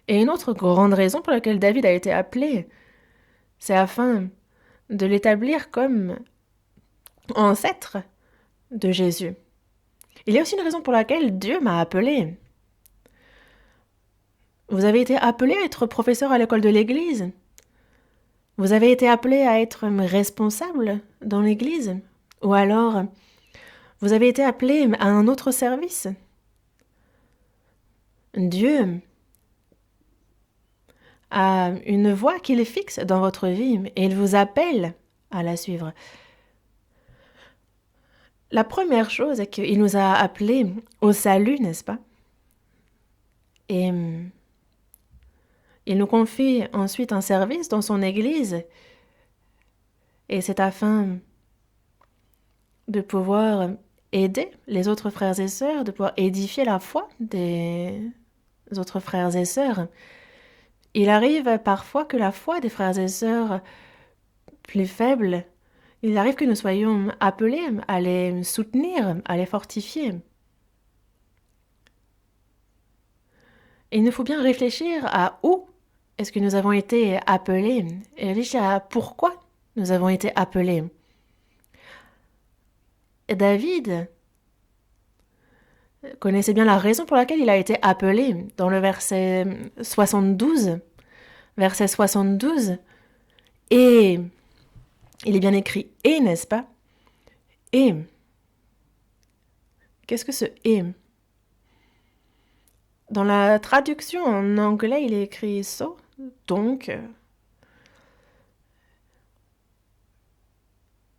Et une autre grande raison pour laquelle David a été appelé, c'est afin de l'établir comme ancêtre de Jésus. Il y a aussi une raison pour laquelle Dieu m'a appelé. Vous avez été appelé à être professeur à l'école de l'Église. Vous avez été appelé à être responsable dans l'Église. Ou alors, vous avez été appelé à un autre service. Dieu a une voie qu'il fixe dans votre vie et il vous appelle à la suivre. La première chose est qu'il nous a appelés au salut, n'est-ce pas? Et il nous confie ensuite un service dans son Église. Et c'est afin de pouvoir aider les autres frères et sœurs, de pouvoir édifier la foi des autres frères et sœurs. Il arrive parfois que la foi des frères et sœurs plus faibles, il arrive que nous soyons appelés à les soutenir, à les fortifier. Et il nous faut bien réfléchir à où est-ce que nous avons été appelés et réfléchir à pourquoi nous avons été appelés. Et David connaissait bien la raison pour laquelle il a été appelé dans le verset 72. Verset 72. Et il est bien écrit « et », n'est-ce pas ? Et. Qu'est-ce que ce « et » ? Dans la traduction en anglais, il est écrit « so », donc.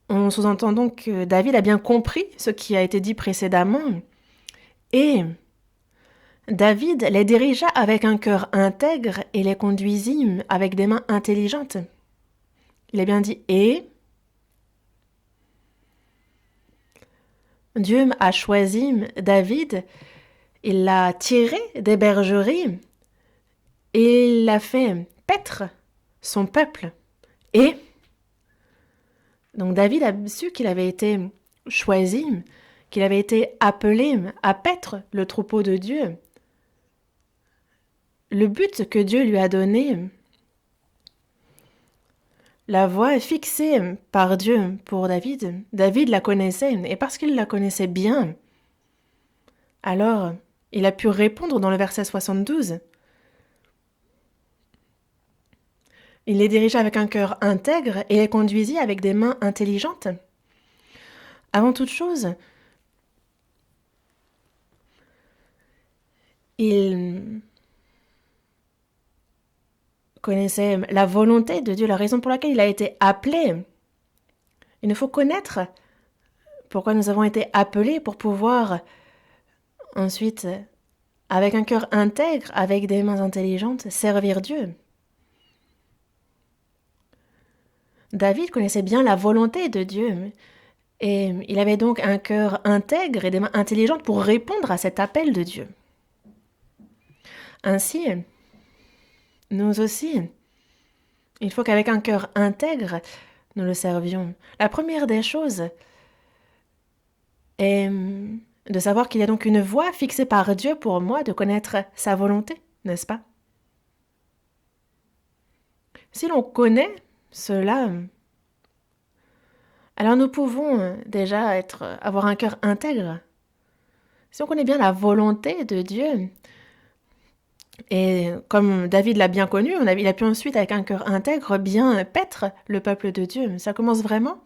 On sous-entend donc que David a bien compris ce qui a été dit précédemment. Et David les dirigea avec un cœur intègre et les conduisit avec des mains intelligentes. Il a bien dit « et ». Dieu a choisi David, il l'a tiré des bergeries et il l'a fait paître son peuple. Et Donc David a su qu'il avait été choisi, qu'il avait été appelé à paître le troupeau de Dieu. Le but que Dieu lui a donné, la voie fixée par Dieu pour David, David la connaissait, et parce qu'il la connaissait bien, alors il a pu répondre dans le verset 72. Il les dirigea avec un cœur intègre et les conduisit avec des mains intelligentes. Avant toute chose, il connaissait la volonté de Dieu, la raison pour laquelle il a été appelé. Il nous faut connaître pourquoi nous avons été appelés pour pouvoir ensuite, avec un cœur intègre, avec des mains intelligentes, servir Dieu. David connaissait bien la volonté de Dieu et il avait donc un cœur intègre et des mains intelligentes pour répondre à cet appel de Dieu. Ainsi, nous aussi, il faut qu'avec un cœur intègre, nous le servions. La première des choses est de savoir qu'il y a donc une voie fixée par Dieu pour moi de connaître sa volonté, n'est-ce pas? Si l'on connaît cela, alors nous pouvons déjà avoir un cœur intègre. Si on connaît bien la volonté de Dieu, et comme David l'a bien connu, il a pu ensuite, avec un cœur intègre, bien paître le peuple de Dieu. Ça commence vraiment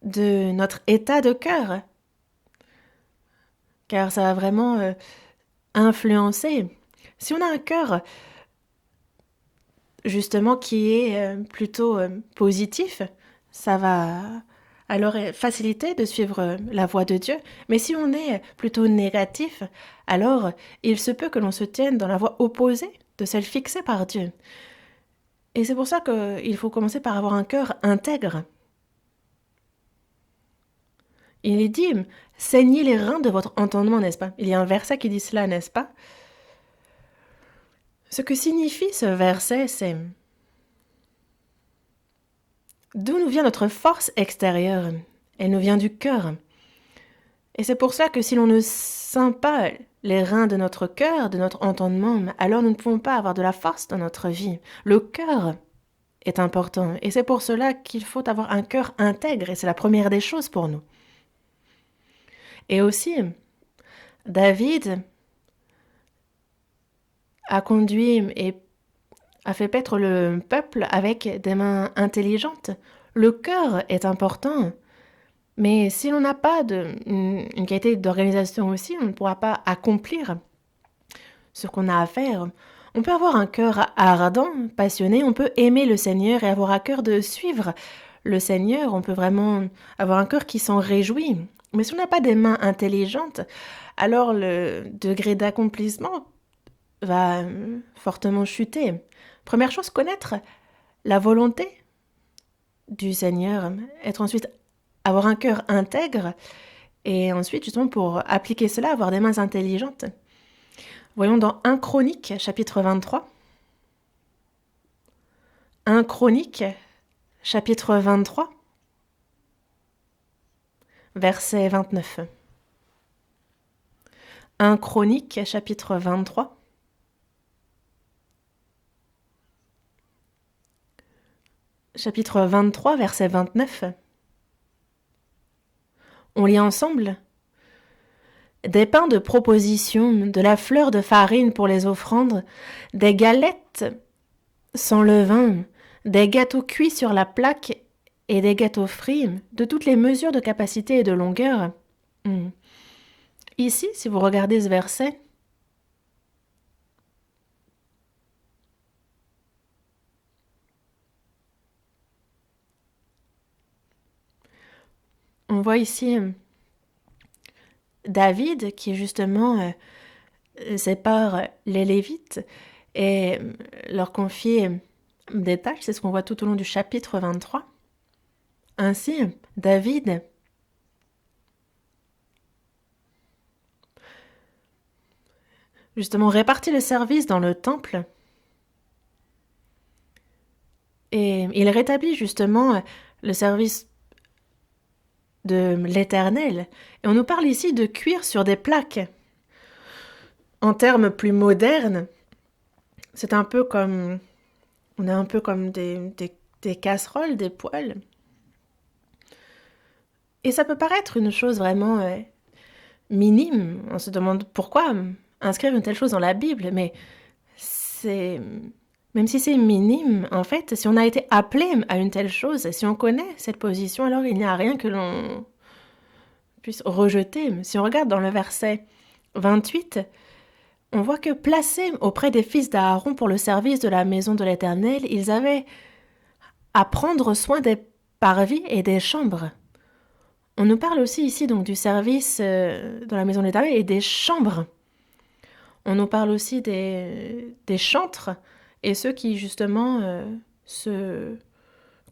de notre état de cœur, car ça va vraiment influencer. Si on a un cœur, justement, qui est plutôt positif, ça va alors faciliter de suivre la voie de Dieu. Mais si on est plutôt négatif, alors il se peut que l'on se tienne dans la voie opposée de celle fixée par Dieu. Et c'est pour ça qu'il faut commencer par avoir un cœur intègre. Il est dit, saignez les reins de votre entendement, n'est-ce pas? Il y a un verset qui dit cela, n'est-ce pas? Ce que signifie ce verset, c'est d'où nous vient notre force extérieure. Elle nous vient du cœur. Et c'est pour ça que si l'on ne ceint pas les reins de notre cœur, de notre entendement, alors nous ne pouvons pas avoir de la force dans notre vie. Le cœur est important. Et c'est pour cela qu'il faut avoir un cœur intègre. Et c'est la première des choses pour nous. Et aussi, David a conduit et a fait paître le peuple avec des mains intelligentes. Le cœur est important. Mais si l'on n'a pas une qualité d'organisation aussi, on ne pourra pas accomplir ce qu'on a à faire. On peut avoir un cœur ardent, passionné, on peut aimer le Seigneur et avoir à cœur de suivre le Seigneur. On peut vraiment avoir un cœur qui s'en réjouit. Mais si on n'a pas des mains intelligentes, alors le degré d'accomplissement va fortement chuter. Première chose, connaître la volonté du Seigneur, être ensuite avoir un cœur intègre, et ensuite, justement, pour appliquer cela, avoir des mains intelligentes. Voyons dans 1 Chronique, chapitre 23. 1 Chronique, chapitre 23, verset 29. 1 Chronique, chapitre 23. Chapitre 23, verset 29. On lit ensemble. Des pains de proposition, de la fleur de farine pour les offrandes, des galettes sans levain, des gâteaux cuits sur la plaque et des gâteaux frits, de toutes les mesures de capacité et de longueur. Ici, si vous regardez ce verset, on voit ici David qui justement sépare les Lévites et leur confie des tâches. C'est ce qu'on voit tout au long du chapitre 23. Ainsi, David justement répartit le service dans le temple et il rétablit justement le service de l'Éternel. Et on nous parle ici de cuire sur des plaques. En termes plus modernes, c'est un peu comme... On est un peu comme des casseroles, des poêles. Et ça peut paraître une chose vraiment minime. On se demande pourquoi inscrire une telle chose dans la Bible, mais c'est... Même si c'est minime, en fait, si on a été appelé à une telle chose, si on connaît cette position, alors il n'y a rien que l'on puisse rejeter. Si on regarde dans le verset 28, on voit que placés auprès des fils d'Aaron pour le service de la maison de l'Éternel, ils avaient à prendre soin des parvis et des chambres. On nous parle aussi ici donc du service dans la maison de l'Éternel et des chambres. On nous parle aussi des chantres et ceux qui justement se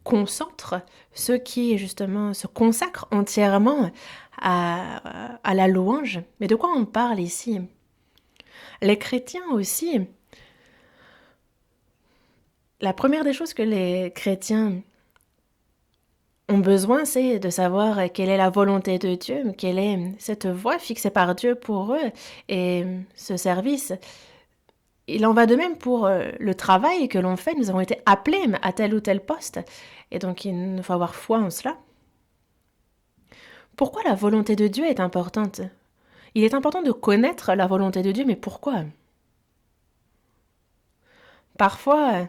concentrent, ceux qui justement se consacrent entièrement à la louange. Mais de quoi on parle ici? Les chrétiens aussi. La première des choses que les chrétiens ont besoin, c'est de savoir quelle est la volonté de Dieu, quelle est cette voie fixée par Dieu pour eux. Et ce service, il en va de même pour le travail que l'on fait. Nous avons été appelés à tel ou tel poste. Et donc, il nous faut avoir foi en cela. Pourquoi la volonté de Dieu est importante? Il est important de connaître la volonté de Dieu, mais pourquoi? Parfois,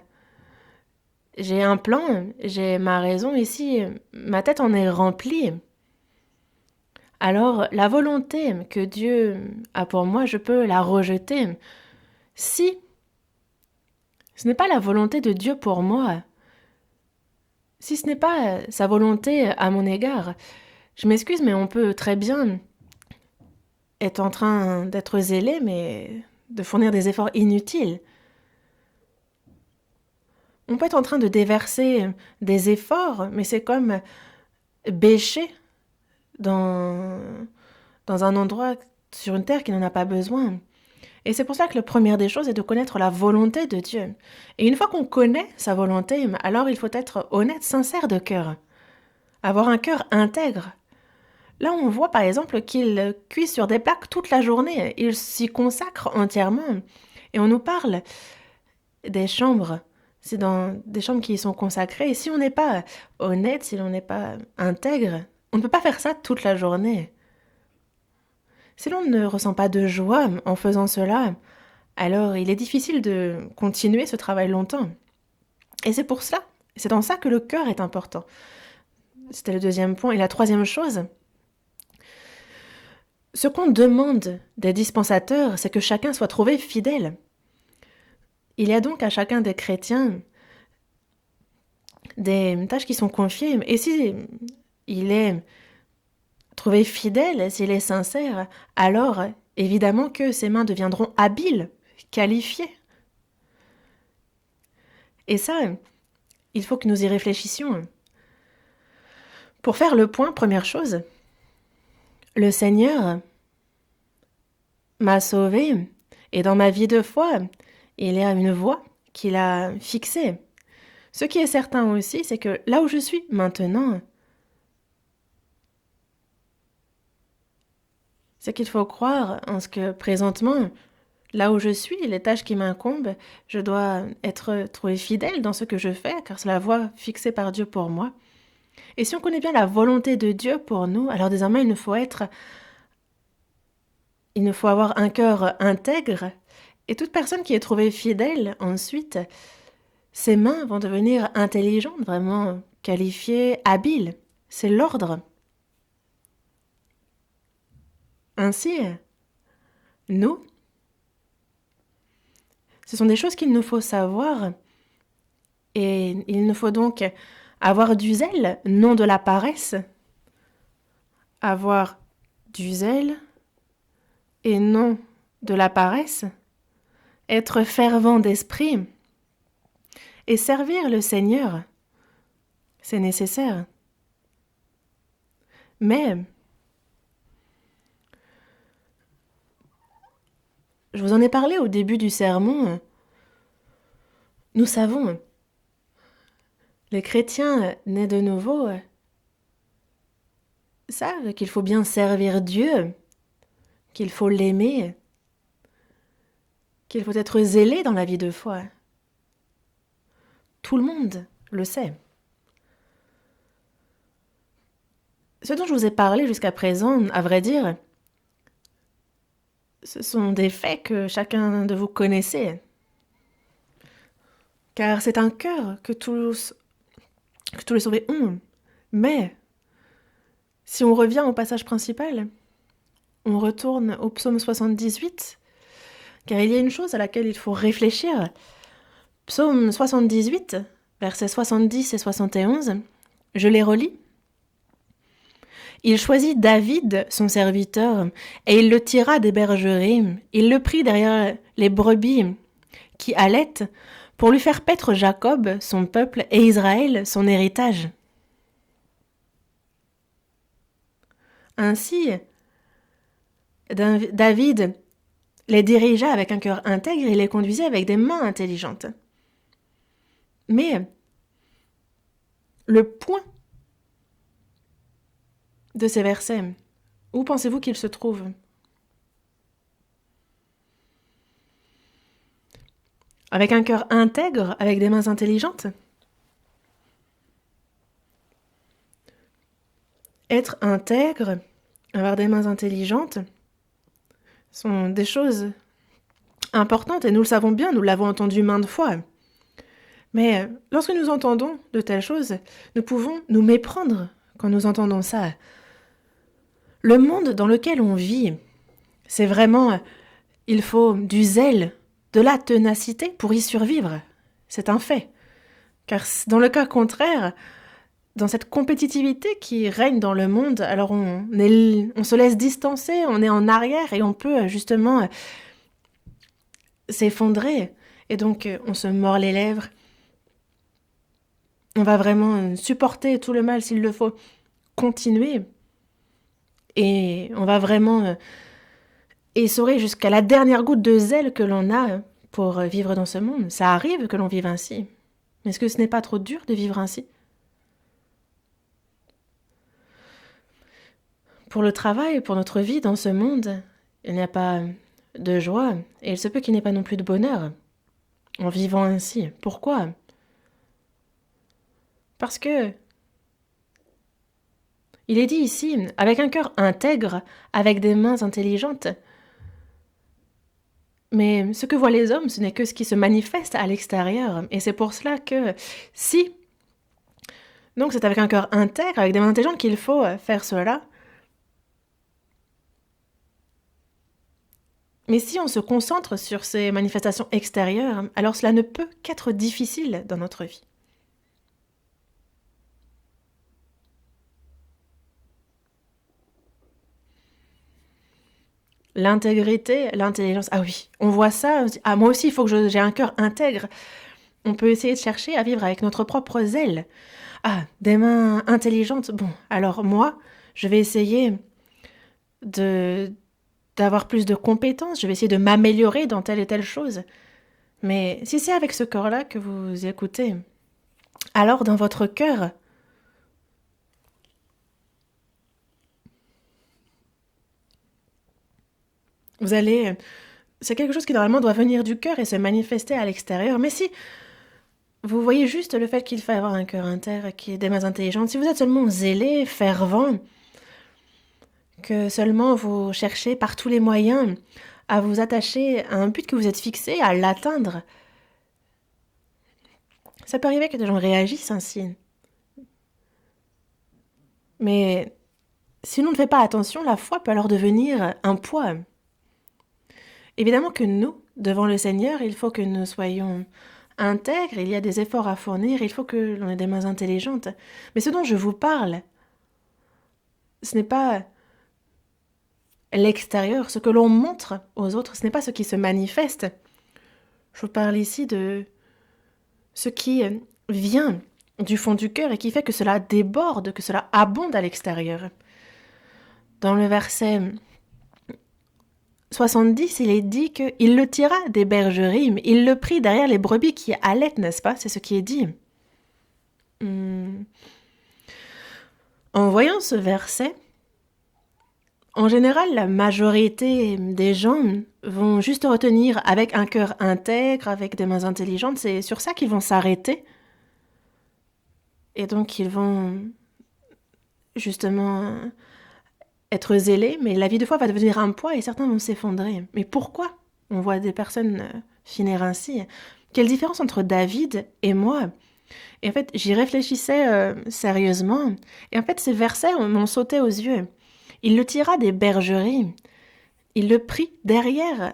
j'ai un plan, j'ai ma raison ici, ma tête en est remplie. Alors, la volonté que Dieu a pour moi, je peux la rejeter. Si ce n'est pas la volonté de Dieu pour moi, si ce n'est pas sa volonté à mon égard, je m'excuse, mais on peut très bien être en train d'être zélé, mais de fournir des efforts inutiles. On peut être en train de déverser des efforts, mais c'est comme bêcher dans un endroit sur une terre qui n'en a pas besoin. Et c'est pour ça que la première des choses est de connaître la volonté de Dieu. Et une fois qu'on connaît sa volonté, alors il faut être honnête, sincère de cœur. Avoir un cœur intègre. Là, on voit par exemple qu'il cuit sur des plaques toute la journée. Il s'y consacre entièrement. Et on nous parle des chambres. C'est dans des chambres qui y sont consacrées. Et si on n'est pas honnête, si l'on n'est pas intègre, on ne peut pas faire ça toute la journée. Si l'on ne ressent pas de joie en faisant cela, alors il est difficile de continuer ce travail longtemps. Et c'est pour cela, c'est dans ça que le cœur est important. C'était le deuxième point. Et la troisième chose, ce qu'on demande des dispensateurs, c'est que chacun soit trouvé fidèle. Il y a donc à chacun des chrétiens des tâches qui sont confiées. Et si il est trouvé fidèle, s'il est sincère, alors évidemment que ses mains deviendront habiles, qualifiées. Et ça, il faut que nous y réfléchissions. Pour faire le point, première chose, le Seigneur m'a sauvé, et dans ma vie de foi, il y a une voie qu'il a fixée. Ce qui est certain aussi, c'est que là où je suis maintenant, c'est qu'il faut croire en ce que présentement, là où je suis, les tâches qui m'incombent, je dois être trouvé fidèle dans ce que je fais, car c'est la voie fixée par Dieu pour moi. Et si on connaît bien la volonté de Dieu pour nous, alors désormais il nous faut avoir un cœur intègre. Et toute personne qui est trouvée fidèle, ensuite, ses mains vont devenir intelligentes, vraiment qualifiées, habiles. C'est l'ordre. Ainsi, nous, ce sont des choses qu'il nous faut savoir. Et il nous faut donc avoir du zèle, non de la paresse. Avoir du zèle et non de la paresse. Être fervent d'esprit et servir le Seigneur, c'est nécessaire. Mais je vous en ai parlé au début du sermon. Nous savons, les chrétiens nés de nouveau, savent qu'il faut bien servir Dieu, qu'il faut l'aimer, qu'il faut être zélé dans la vie de foi. Tout le monde le sait. Ce dont je vous ai parlé jusqu'à présent, à vrai dire, ce sont des faits que chacun de vous connaissez. Car c'est un cœur que tous les sauvés ont. Mais, si on revient au passage principal, on retourne au psaume 78, car il y a une chose à laquelle il faut réfléchir. Psaume 78, versets 70 et 71, je les relis. Il choisit David, son serviteur, et il le tira des bergeries. Il le prit derrière les brebis qui allaitent pour lui faire paître Jacob, son peuple, et Israël, son héritage. Ainsi, David les dirigea avec un cœur intègre et les conduisait avec des mains intelligentes. Mais le point de ces versets, où pensez-vous qu'il se trouve ? Avec un cœur intègre, avec des mains intelligentes ? Être intègre, avoir des mains intelligentes, sont des choses importantes et nous le savons bien, nous l'avons entendu maintes fois. Mais lorsque nous entendons de telles choses, nous pouvons nous méprendre quand nous entendons ça. Le monde dans lequel on vit, c'est vraiment, il faut du zèle, de la ténacité pour y survivre. C'est un fait. Car dans le cas contraire, dans cette compétitivité qui règne dans le monde, alors on se laisse distancer, on est en arrière et on peut justement s'effondrer. Et donc on se mord les lèvres. On va vraiment supporter tout le mal s'il le faut, continuer. Et on va vraiment essorer jusqu'à la dernière goutte de zèle que l'on a pour vivre dans ce monde. Ça arrive que l'on vive ainsi. Est-ce que ce n'est pas trop dur de vivre ainsi ? Pour le travail, pour notre vie dans ce monde, il n'y a pas de joie, et il se peut qu'il n'y ait pas non plus de bonheur en vivant ainsi. Pourquoi ? Parce que il est dit ici, avec un cœur intègre, avec des mains intelligentes. Mais ce que voient les hommes, ce n'est que ce qui se manifeste à l'extérieur. Et c'est pour cela que si, donc c'est avec un cœur intègre, avec des mains intelligentes qu'il faut faire cela. Mais si on se concentre sur ces manifestations extérieures, alors cela ne peut qu'être difficile dans notre vie. L'intégrité, l'intelligence, ah oui, on voit ça, ah moi aussi il faut que j'ai un cœur intègre. On peut essayer de chercher à vivre avec notre propre zèle. Ah, des mains intelligentes, bon, alors moi, je vais essayer d'avoir plus de compétences, je vais essayer de m'améliorer dans telle et telle chose. Mais si c'est avec ce cœur-là que vous écoutez, alors dans votre cœur, vous allez... C'est quelque chose qui normalement doit venir du cœur et se manifester à l'extérieur. Mais si vous voyez juste le fait qu'il faut avoir un cœur intègre, qui ait des mains intelligentes, si vous êtes seulement zélé, fervent, que seulement vous cherchez par tous les moyens à vous attacher à un but que vous êtes fixé, à l'atteindre, ça peut arriver que des gens réagissent ainsi. Mais si l'on ne fait pas attention, la foi peut alors devenir un poids. Évidemment que nous, devant le Seigneur, il faut que nous soyons intègres, il y a des efforts à fournir, il faut que l'on ait des mains intelligentes. Mais ce dont je vous parle, ce n'est pas l'extérieur, ce que l'on montre aux autres, ce n'est pas ce qui se manifeste. Je vous parle ici de ce qui vient du fond du cœur et qui fait que cela déborde, que cela abonde à l'extérieur. Dans le verset 70, il est dit qu'il le tira des bergeries, mais il le prit derrière les brebis qui allaitent, n'est-ce pas ? C'est ce qui est dit. En voyant ce verset, En général, la majorité des gens vont juste retenir avec un cœur intègre, avec des mains intelligentes, c'est sur ça qu'ils vont s'arrêter. Et donc, ils vont justement être zélés, mais la vie de foi va devenir un poids et certains vont s'effondrer. Mais pourquoi on voit des personnes finir ainsi? Quelle différence entre David et moi? Et en fait, j'y réfléchissais sérieusement. Et en fait, ces versets m'ont sauté aux yeux. Il le tira des bergeries. Il le prit derrière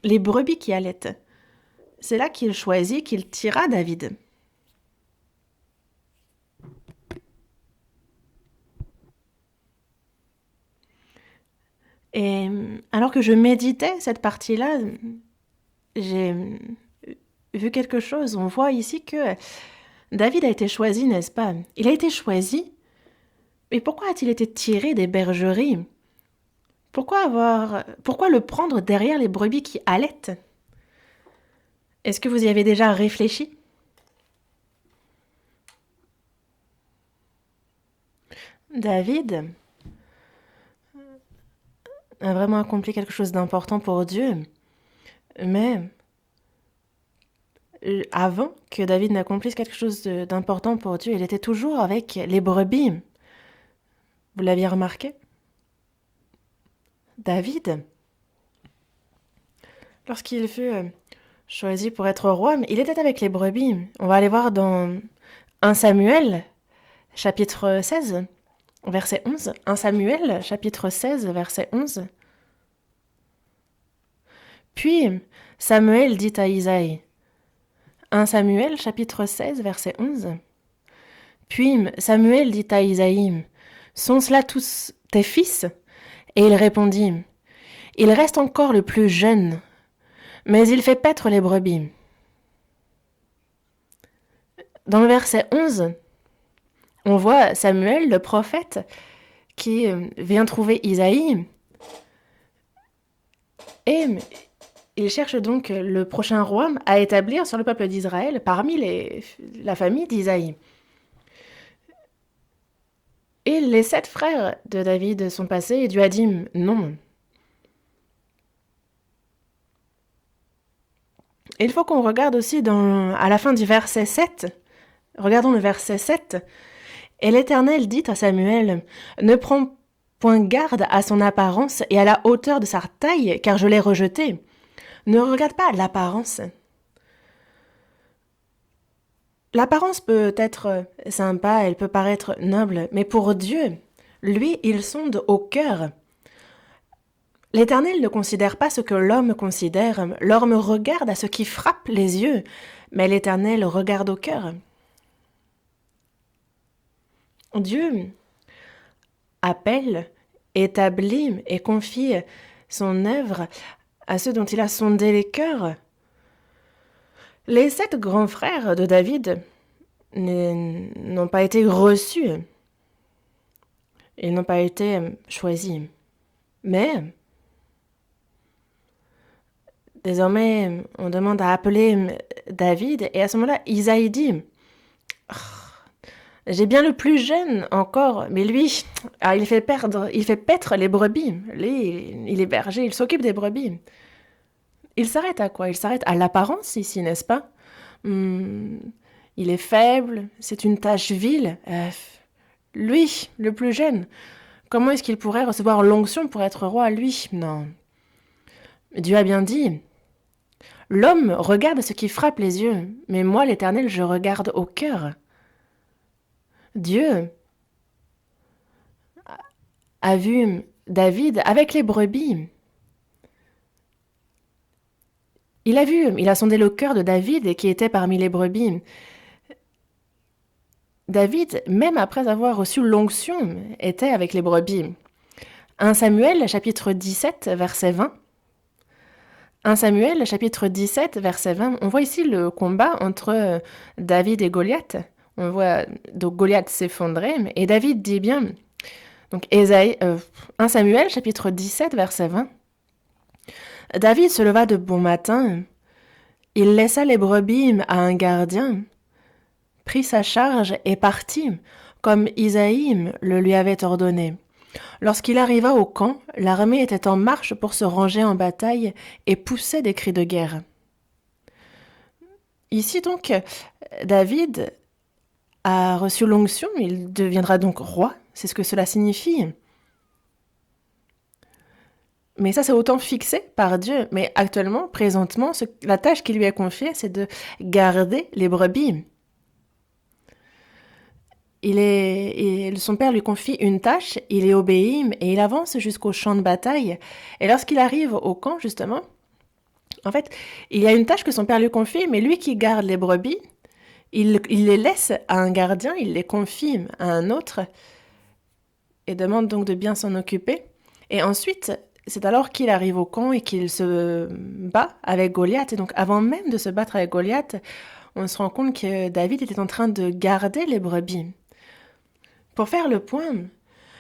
les brebis qui allaitent. C'est là qu'il choisit, qu'il tira David. Et alors que je méditais cette partie-là, j'ai vu quelque chose. On voit ici que David a été choisi, n'est-ce pas? Il a été choisi. Mais pourquoi a-t-il été tiré des bergeries? Pourquoi le prendre derrière les brebis qui allaitent? Est-ce que vous y avez déjà réfléchi? David a vraiment accompli quelque chose d'important pour Dieu. Mais avant que David n'accomplisse quelque chose d'important pour Dieu, il était toujours avec les brebis. Vous l'aviez remarqué? David, lorsqu'il fut choisi pour être roi, il était avec les brebis. On va aller voir dans 1 Samuel, chapitre 16, verset 11. 1 Samuel, chapitre 16, verset 11. Puis Samuel dit à Isaïe, 1 Samuel, chapitre 16, verset 11. Puis Samuel dit à Isaïe, sont-ce là tous tes fils? Et il répondit, il reste encore le plus jeune, mais il fait paître les brebis. Dans le verset 11, on voit Samuel, le prophète, qui vient trouver Isaïe, et il cherche donc le prochain roi à établir sur le peuple d'Israël parmi la famille d'Isaïe. Et les 7 frères de David sont passés et Dieu a dit non. Il faut qu'on regarde aussi à la fin du verset 7. Regardons le verset 7. Et l'Éternel dit à Samuel, ne prends point garde à son apparence et à la hauteur de sa taille, car je l'ai rejeté. Ne regarde pas l'apparence. L'apparence peut être sympa, elle peut paraître noble, mais pour Dieu, lui, il sonde au cœur. L'Éternel ne considère pas ce que l'homme considère, l'homme regarde à ce qui frappe les yeux, mais l'Éternel regarde au cœur. Dieu appelle, établit et confie son œuvre à ceux dont il a sondé les cœurs. Les 7 grands frères de David n'ont pas été reçus. Ils n'ont pas été choisis. Mais désormais, on demande à appeler David, et à ce moment-là, Isaïe dit « J'ai bien le plus jeune encore, mais lui, il fait paître les brebis. Lui, il est berger, il s'occupe des brebis. » Il s'arrête à quoi? Il s'arrête à l'apparence ici, n'est-ce pas? Il est faible, c'est une tache vile. Lui, le plus jeune, comment est-ce qu'il pourrait recevoir l'onction pour être roi, lui? Non. Dieu a bien dit, l'homme regarde ce qui frappe les yeux, mais moi, l'Éternel, je regarde au cœur. Dieu a vu David avec les brebis. Il a sondé le cœur de David qui était parmi les brebis. David, même après avoir reçu l'onction, était avec les brebis. 1 Samuel, chapitre 17, verset 20. 1 Samuel, chapitre 17, verset 20. On voit ici le combat entre David et Goliath. On voit donc Goliath s'effondrer, et David dit bien. Donc 1 Samuel, chapitre 17, verset 20. David se leva de bon matin, il laissa les brebis à un gardien, prit sa charge et partit, comme Isaïe le lui avait ordonné. Lorsqu'il arriva au camp, l'armée était en marche pour se ranger en bataille et poussait des cris de guerre. Ici donc, David a reçu l'onction, il deviendra donc roi, c'est ce que cela signifie. Mais ça, c'est autant fixé par Dieu. Mais actuellement, présentement, la tâche qui lui est confiée, c'est de garder les brebis. Son père lui confie une tâche, il y obéit et il avance jusqu'au champ de bataille. Et lorsqu'il arrive au camp, justement, en fait, il y a une tâche que son père lui confie, mais lui qui garde les brebis, il les laisse à un gardien, il les confie à un autre et demande donc de bien s'en occuper. Et ensuite, c'est alors qu'il arrive au camp et qu'il se bat avec Goliath. Et donc, avant même de se battre avec Goliath, on se rend compte que David était en train de garder les brebis. Pour faire le point,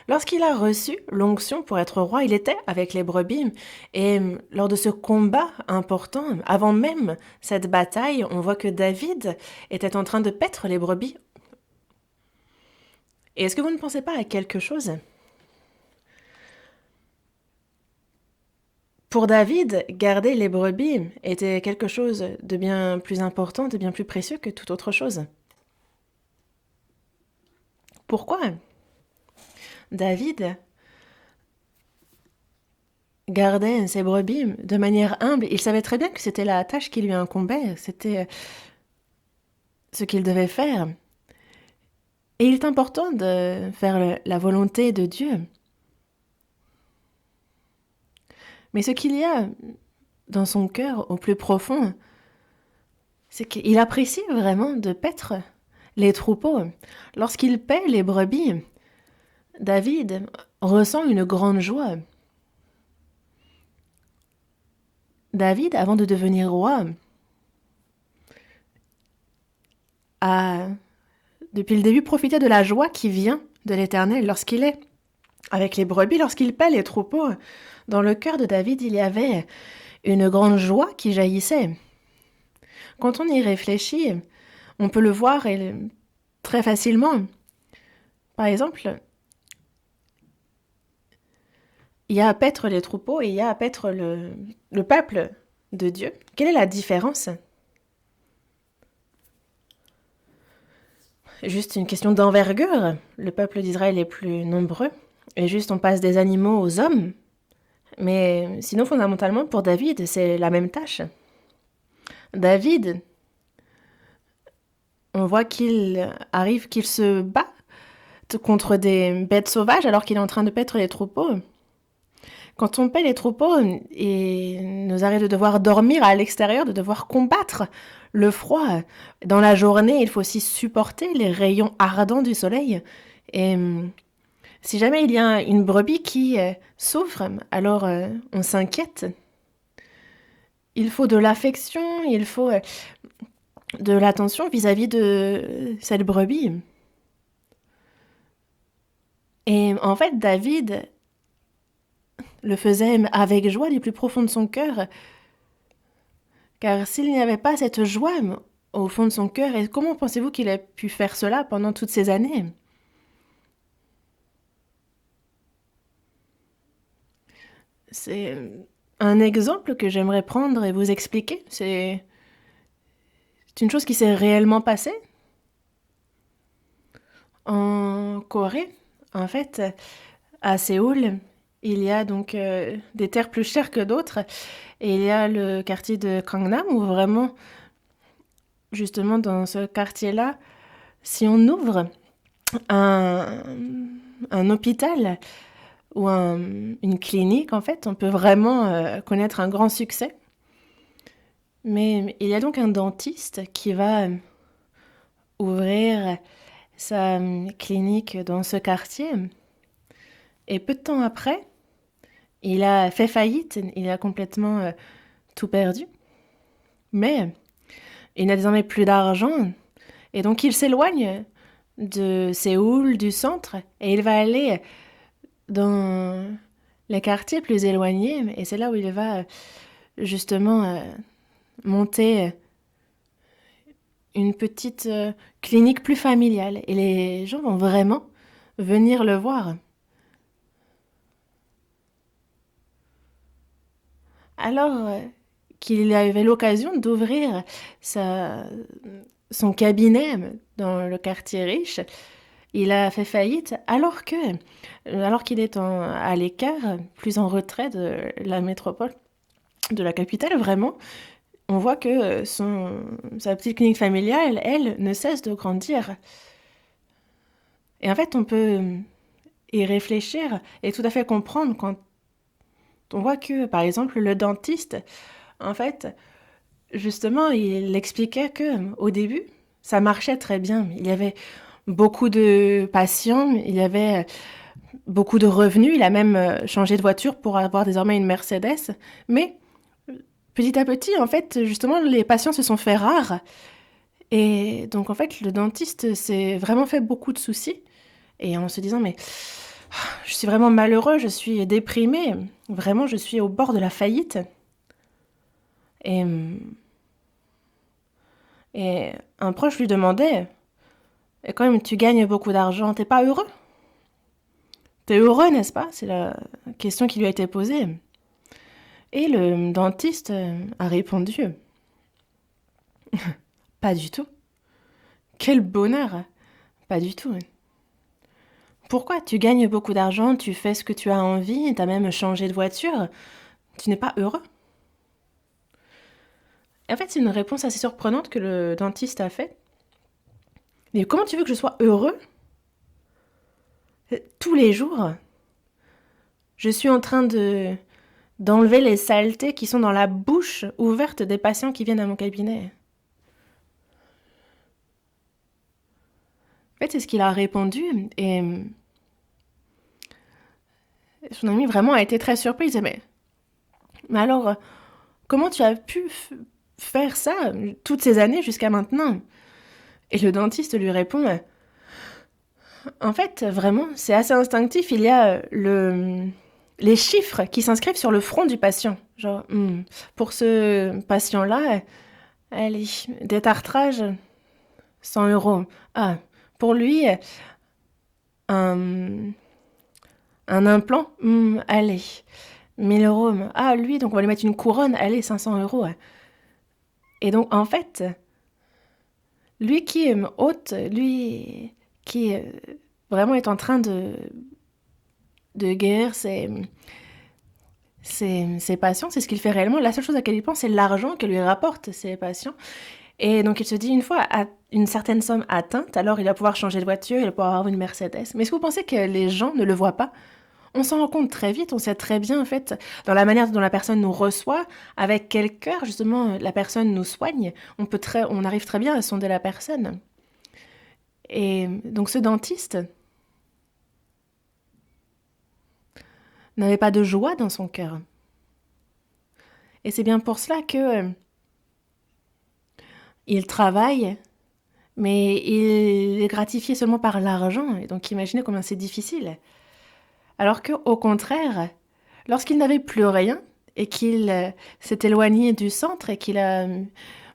lorsqu'il a reçu l'onction pour être roi, il était avec les brebis. Et lors de ce combat important, avant même cette bataille, on voit que David était en train de paître les brebis. Et est-ce que vous ne pensez pas à quelque chose ? Pour David, garder les brebis était quelque chose de bien plus important, de bien plus précieux que toute autre chose. Pourquoi David gardait ses brebis de manière humble. Il savait très bien que c'était la tâche qui lui incombait, c'était ce qu'il devait faire. Et il est important de faire la volonté de Dieu. Mais ce qu'il y a dans son cœur au plus profond, c'est qu'il apprécie vraiment de paître les troupeaux. Lorsqu'il paît les brebis, David ressent une grande joie. David, avant de devenir roi, a, depuis le début, profité de la joie qui vient de l'Éternel lorsqu'il est avec les brebis, lorsqu'il paît les troupeaux. Dans le cœur de David, il y avait une grande joie qui jaillissait. Quand on y réfléchit, on peut le voir très facilement. Par exemple, il y a à paître les troupeaux et il y a à paître le peuple de Dieu. Quelle est la différence ? Juste une question d'envergure. Le peuple d'Israël est plus nombreux. Et juste on passe des animaux aux hommes. Mais sinon, fondamentalement, pour David, c'est la même tâche. David, on voit qu'il arrive, qu'il se bat contre des bêtes sauvages alors qu'il est en train de paître les troupeaux. Quand on paie les troupeaux, et nous arrive de devoir dormir à l'extérieur, de devoir combattre le froid. Dans la journée, il faut aussi supporter les rayons ardents du soleil. Et si jamais il y a une brebis qui souffre, alors on s'inquiète. Il faut de l'affection, il faut de l'attention vis-à-vis de cette brebis. Et en fait, David le faisait avec joie du plus profond de son cœur. Car s'il n'y avait pas cette joie au fond de son cœur, et comment pensez-vous qu'il ait pu faire cela pendant toutes ces années ? C'est un exemple que j'aimerais prendre et vous expliquer. C'est une chose qui s'est réellement passée en Corée. En fait, à Séoul, il y a donc des terres plus chères que d'autres. Et il y a le quartier de Gangnam où vraiment, justement dans ce quartier-là, si on ouvre un hôpital ou une clinique, en fait, on peut vraiment connaître un grand succès. Mais il y a donc un dentiste qui va ouvrir sa clinique dans ce quartier. Et peu de temps après, il a fait faillite, il a complètement tout perdu. Mais il n'a désormais plus d'argent. Et donc il s'éloigne de Séoul, du centre, et il va aller dans les quartiers plus éloignés. Et c'est là où il va justement monter une petite clinique plus familiale. Et les gens vont vraiment venir le voir. Alors qu'il avait l'occasion d'ouvrir sa- son cabinet dans le quartier riche, il a fait faillite alors qu'il est à l'écart, plus en retrait de la métropole, de la capitale, vraiment. On voit que sa petite clinique familiale, elle, ne cesse de grandir. Et en fait, on peut y réfléchir et tout à fait comprendre quand on voit que, par exemple, le dentiste, en fait, justement, il expliquait que au début, ça marchait très bien. Il y avait beaucoup de patients, il y avait beaucoup de revenus. Il a même changé de voiture pour avoir désormais une Mercedes. Mais petit à petit, en fait, justement, les patients se sont fait rares. Et donc, en fait, le dentiste s'est vraiment fait beaucoup de soucis. Et en se disant, mais je suis vraiment malheureux, je suis déprimé. Vraiment, je suis au bord de la faillite. Et, et un proche lui demandait, et quand même, tu gagnes beaucoup d'argent, t'es pas heureux? T'es heureux, n'est-ce pas? C'est la question qui lui a été posée. Et le dentiste a répondu, pas du tout. Quel bonheur! Pas du tout. Pourquoi? Tu gagnes beaucoup d'argent, tu fais ce que tu as envie, t'as même changé de voiture. Tu n'es pas heureux? Et en fait, c'est une réponse assez surprenante que le dentiste a faite. Mais comment tu veux que je sois heureux? Tous les jours, je suis en train d'enlever les saletés qui sont dans la bouche ouverte des patients qui viennent à mon cabinet. En fait, c'est ce qu'il a répondu. Et son ami vraiment a été très surpris. Il disait, mais alors, comment tu as pu faire ça toutes ces années jusqu'à maintenant? Et le dentiste lui répond, en fait, vraiment, c'est assez instinctif. Il y a les chiffres qui s'inscrivent sur le front du patient. Genre, pour ce patient-là, allez, détartrage, 100 euros. Ah, pour lui, un, un implant, allez, 1000 euros. Ah, lui, donc on va lui mettre une couronne, allez, 500 euros. Et donc, en fait, lui qui est hôte, lui qui vraiment est en train de guérir ses patients, c'est ce qu'il fait réellement. La seule chose à laquelle il pense, c'est l'argent que lui rapportent ses patients. Et donc il se dit, une fois une certaine somme atteinte, alors il va pouvoir changer de voiture, il va pouvoir avoir une Mercedes. Mais est-ce que vous pensez que les gens ne le voient pas? On s'en rend compte très vite, on sait très bien, en fait, dans la manière dont la personne nous reçoit, avec quel cœur, justement, la personne nous soigne. On arrive très bien à sonder la personne. Et donc ce dentiste n'avait pas de joie dans son cœur. Et c'est bien pour cela que il travaille, mais il est gratifié seulement par l'argent. Et donc imaginez combien c'est difficile. Alors qu'au contraire, lorsqu'il n'avait plus rien et qu'il s'est éloigné du centre et qu'il a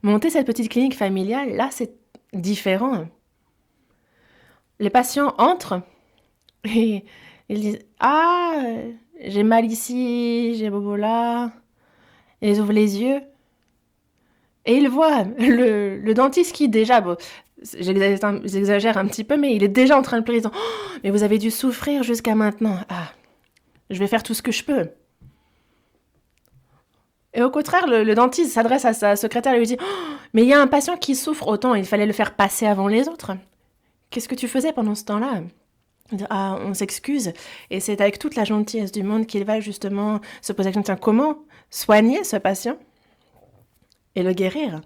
monté cette petite clinique familiale, là c'est différent. Les patients entrent et ils disent ah, j'ai mal ici, j'ai bobo là. Ils ouvrent les yeux et ils voient le dentiste qui déjà, bon, j'exagère un petit peu, mais il est déjà en train de pleurer. Oh, mais vous avez dû souffrir jusqu'à maintenant. Ah, je vais faire tout ce que je peux. Et au contraire, le dentiste s'adresse à sa secrétaire et lui dit oh, mais il y a un patient qui souffre autant, il fallait le faire passer avant les autres. Qu'est-ce que tu faisais pendant ce temps-là? Ah, on s'excuse. Et c'est avec toute la gentillesse du monde qu'il va justement se poser la question comment soigner ce patient et le guérir.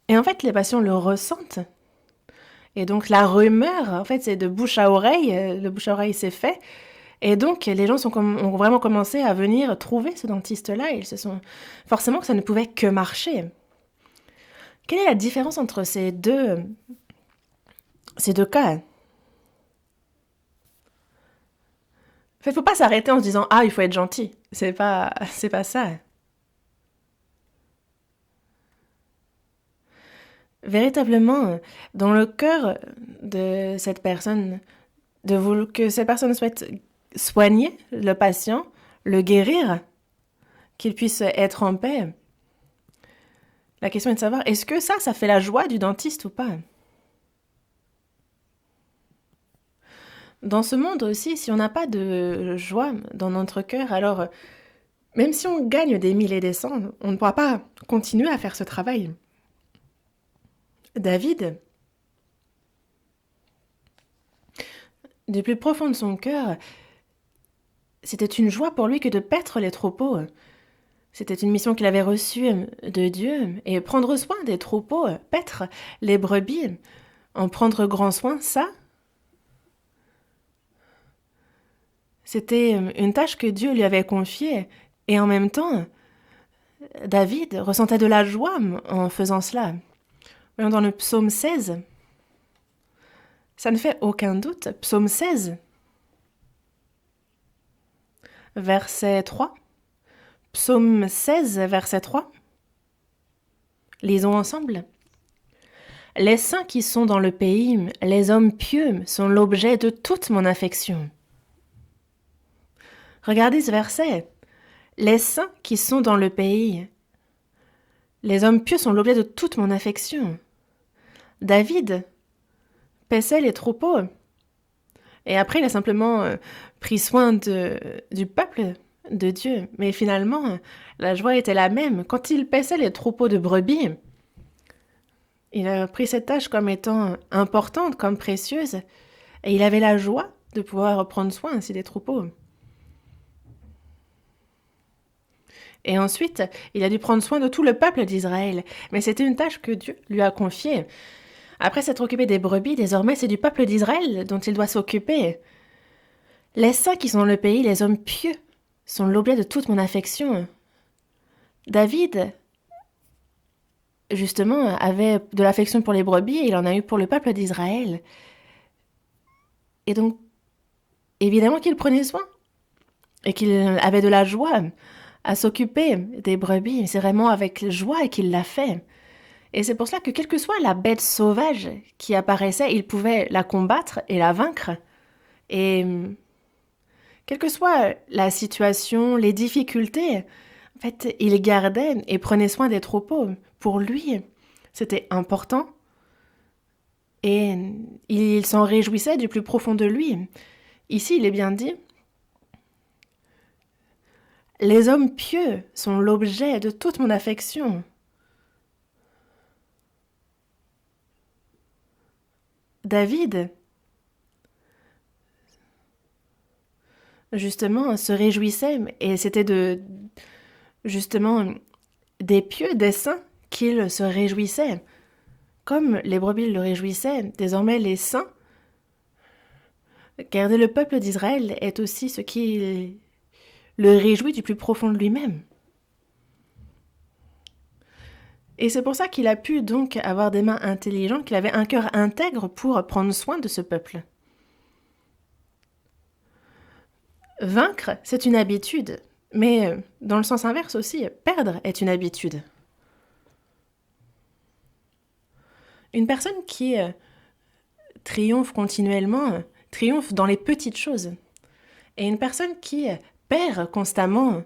Et en fait, les patients le ressentent. Et donc la rumeur, en fait, c'est de bouche à oreille. Le bouche à oreille s'est fait. Et donc, les gens ont vraiment commencé à venir trouver ce dentiste-là. Ils se sont forcément que ça ne pouvait que marcher. Quelle est la différence entre ces deux cas? En fait, faut pas s'arrêter en se disant ah, il faut être gentil. C'est pas ça. Véritablement, dans le cœur de cette personne, que cette personne souhaite soigner le patient, le guérir, qu'il puisse être en paix. La question est de savoir, est-ce que ça fait la joie du dentiste ou pas? Dans ce monde aussi, si on n'a pas de joie dans notre cœur, alors même si on gagne des milliers et des cents, on ne pourra pas continuer à faire ce travail. David, du plus profond de son cœur, c'était une joie pour lui que de paître les troupeaux. C'était une mission qu'il avait reçue de Dieu, et prendre soin des troupeaux, paître les brebis, en prendre grand soin, ça, c'était une tâche que Dieu lui avait confiée, et en même temps, David ressentait de la joie en faisant cela. Voyons dans le psaume 16, ça ne fait aucun doute, psaume 16, verset 3. Psaume 16, verset 3. Lisons ensemble. Les saints qui sont dans le pays, les hommes pieux, sont l'objet de toute mon affection. Regardez ce verset. Les saints qui sont dans le pays, les hommes pieux sont l'objet de toute mon affection. David paissait les troupeaux. Et après, il a simplement pris soin du peuple de Dieu. Mais finalement, la joie était la même. Quand il paissait les troupeaux de brebis, il a pris cette tâche comme étant importante, comme précieuse. Et il avait la joie de pouvoir prendre soin ainsi des troupeaux. Et ensuite, il a dû prendre soin de tout le peuple d'Israël. Mais c'était une tâche que Dieu lui a confiée. Après s'être occupé des brebis, désormais c'est du peuple d'Israël dont il doit s'occuper. Les saints qui sont dans le pays, les hommes pieux, sont l'objet de toute mon affection. David, justement, avait de l'affection pour les brebis et il en a eu pour le peuple d'Israël. Et donc, évidemment qu'il prenait soin et qu'il avait de la joie à s'occuper des brebis. C'est vraiment avec joie qu'il l'a fait. Et c'est pour cela que quelle que soit la bête sauvage qui apparaissait, il pouvait la combattre et la vaincre. Et quelle que soit la situation, les difficultés, en fait, il gardait et prenait soin des troupeaux. Pour lui, c'était important. Et il s'en réjouissait du plus profond de lui. Ici, il est bien dit, les hommes pieux sont l'objet de toute mon affection. David, justement, se réjouissait, et c'était justement, des pieux, des saints, qu'il se réjouissait. Comme les brebis le réjouissaient, désormais les saints, garder le peuple d'Israël est aussi ce qui le réjouit du plus profond de lui-même. Et c'est pour ça qu'il a pu donc avoir des mains intelligentes, qu'il avait un cœur intègre pour prendre soin de ce peuple. Vaincre, c'est une habitude, mais dans le sens inverse aussi, perdre est une habitude. Une personne qui triomphe continuellement, triomphe dans les petites choses. Et une personne qui perd constamment,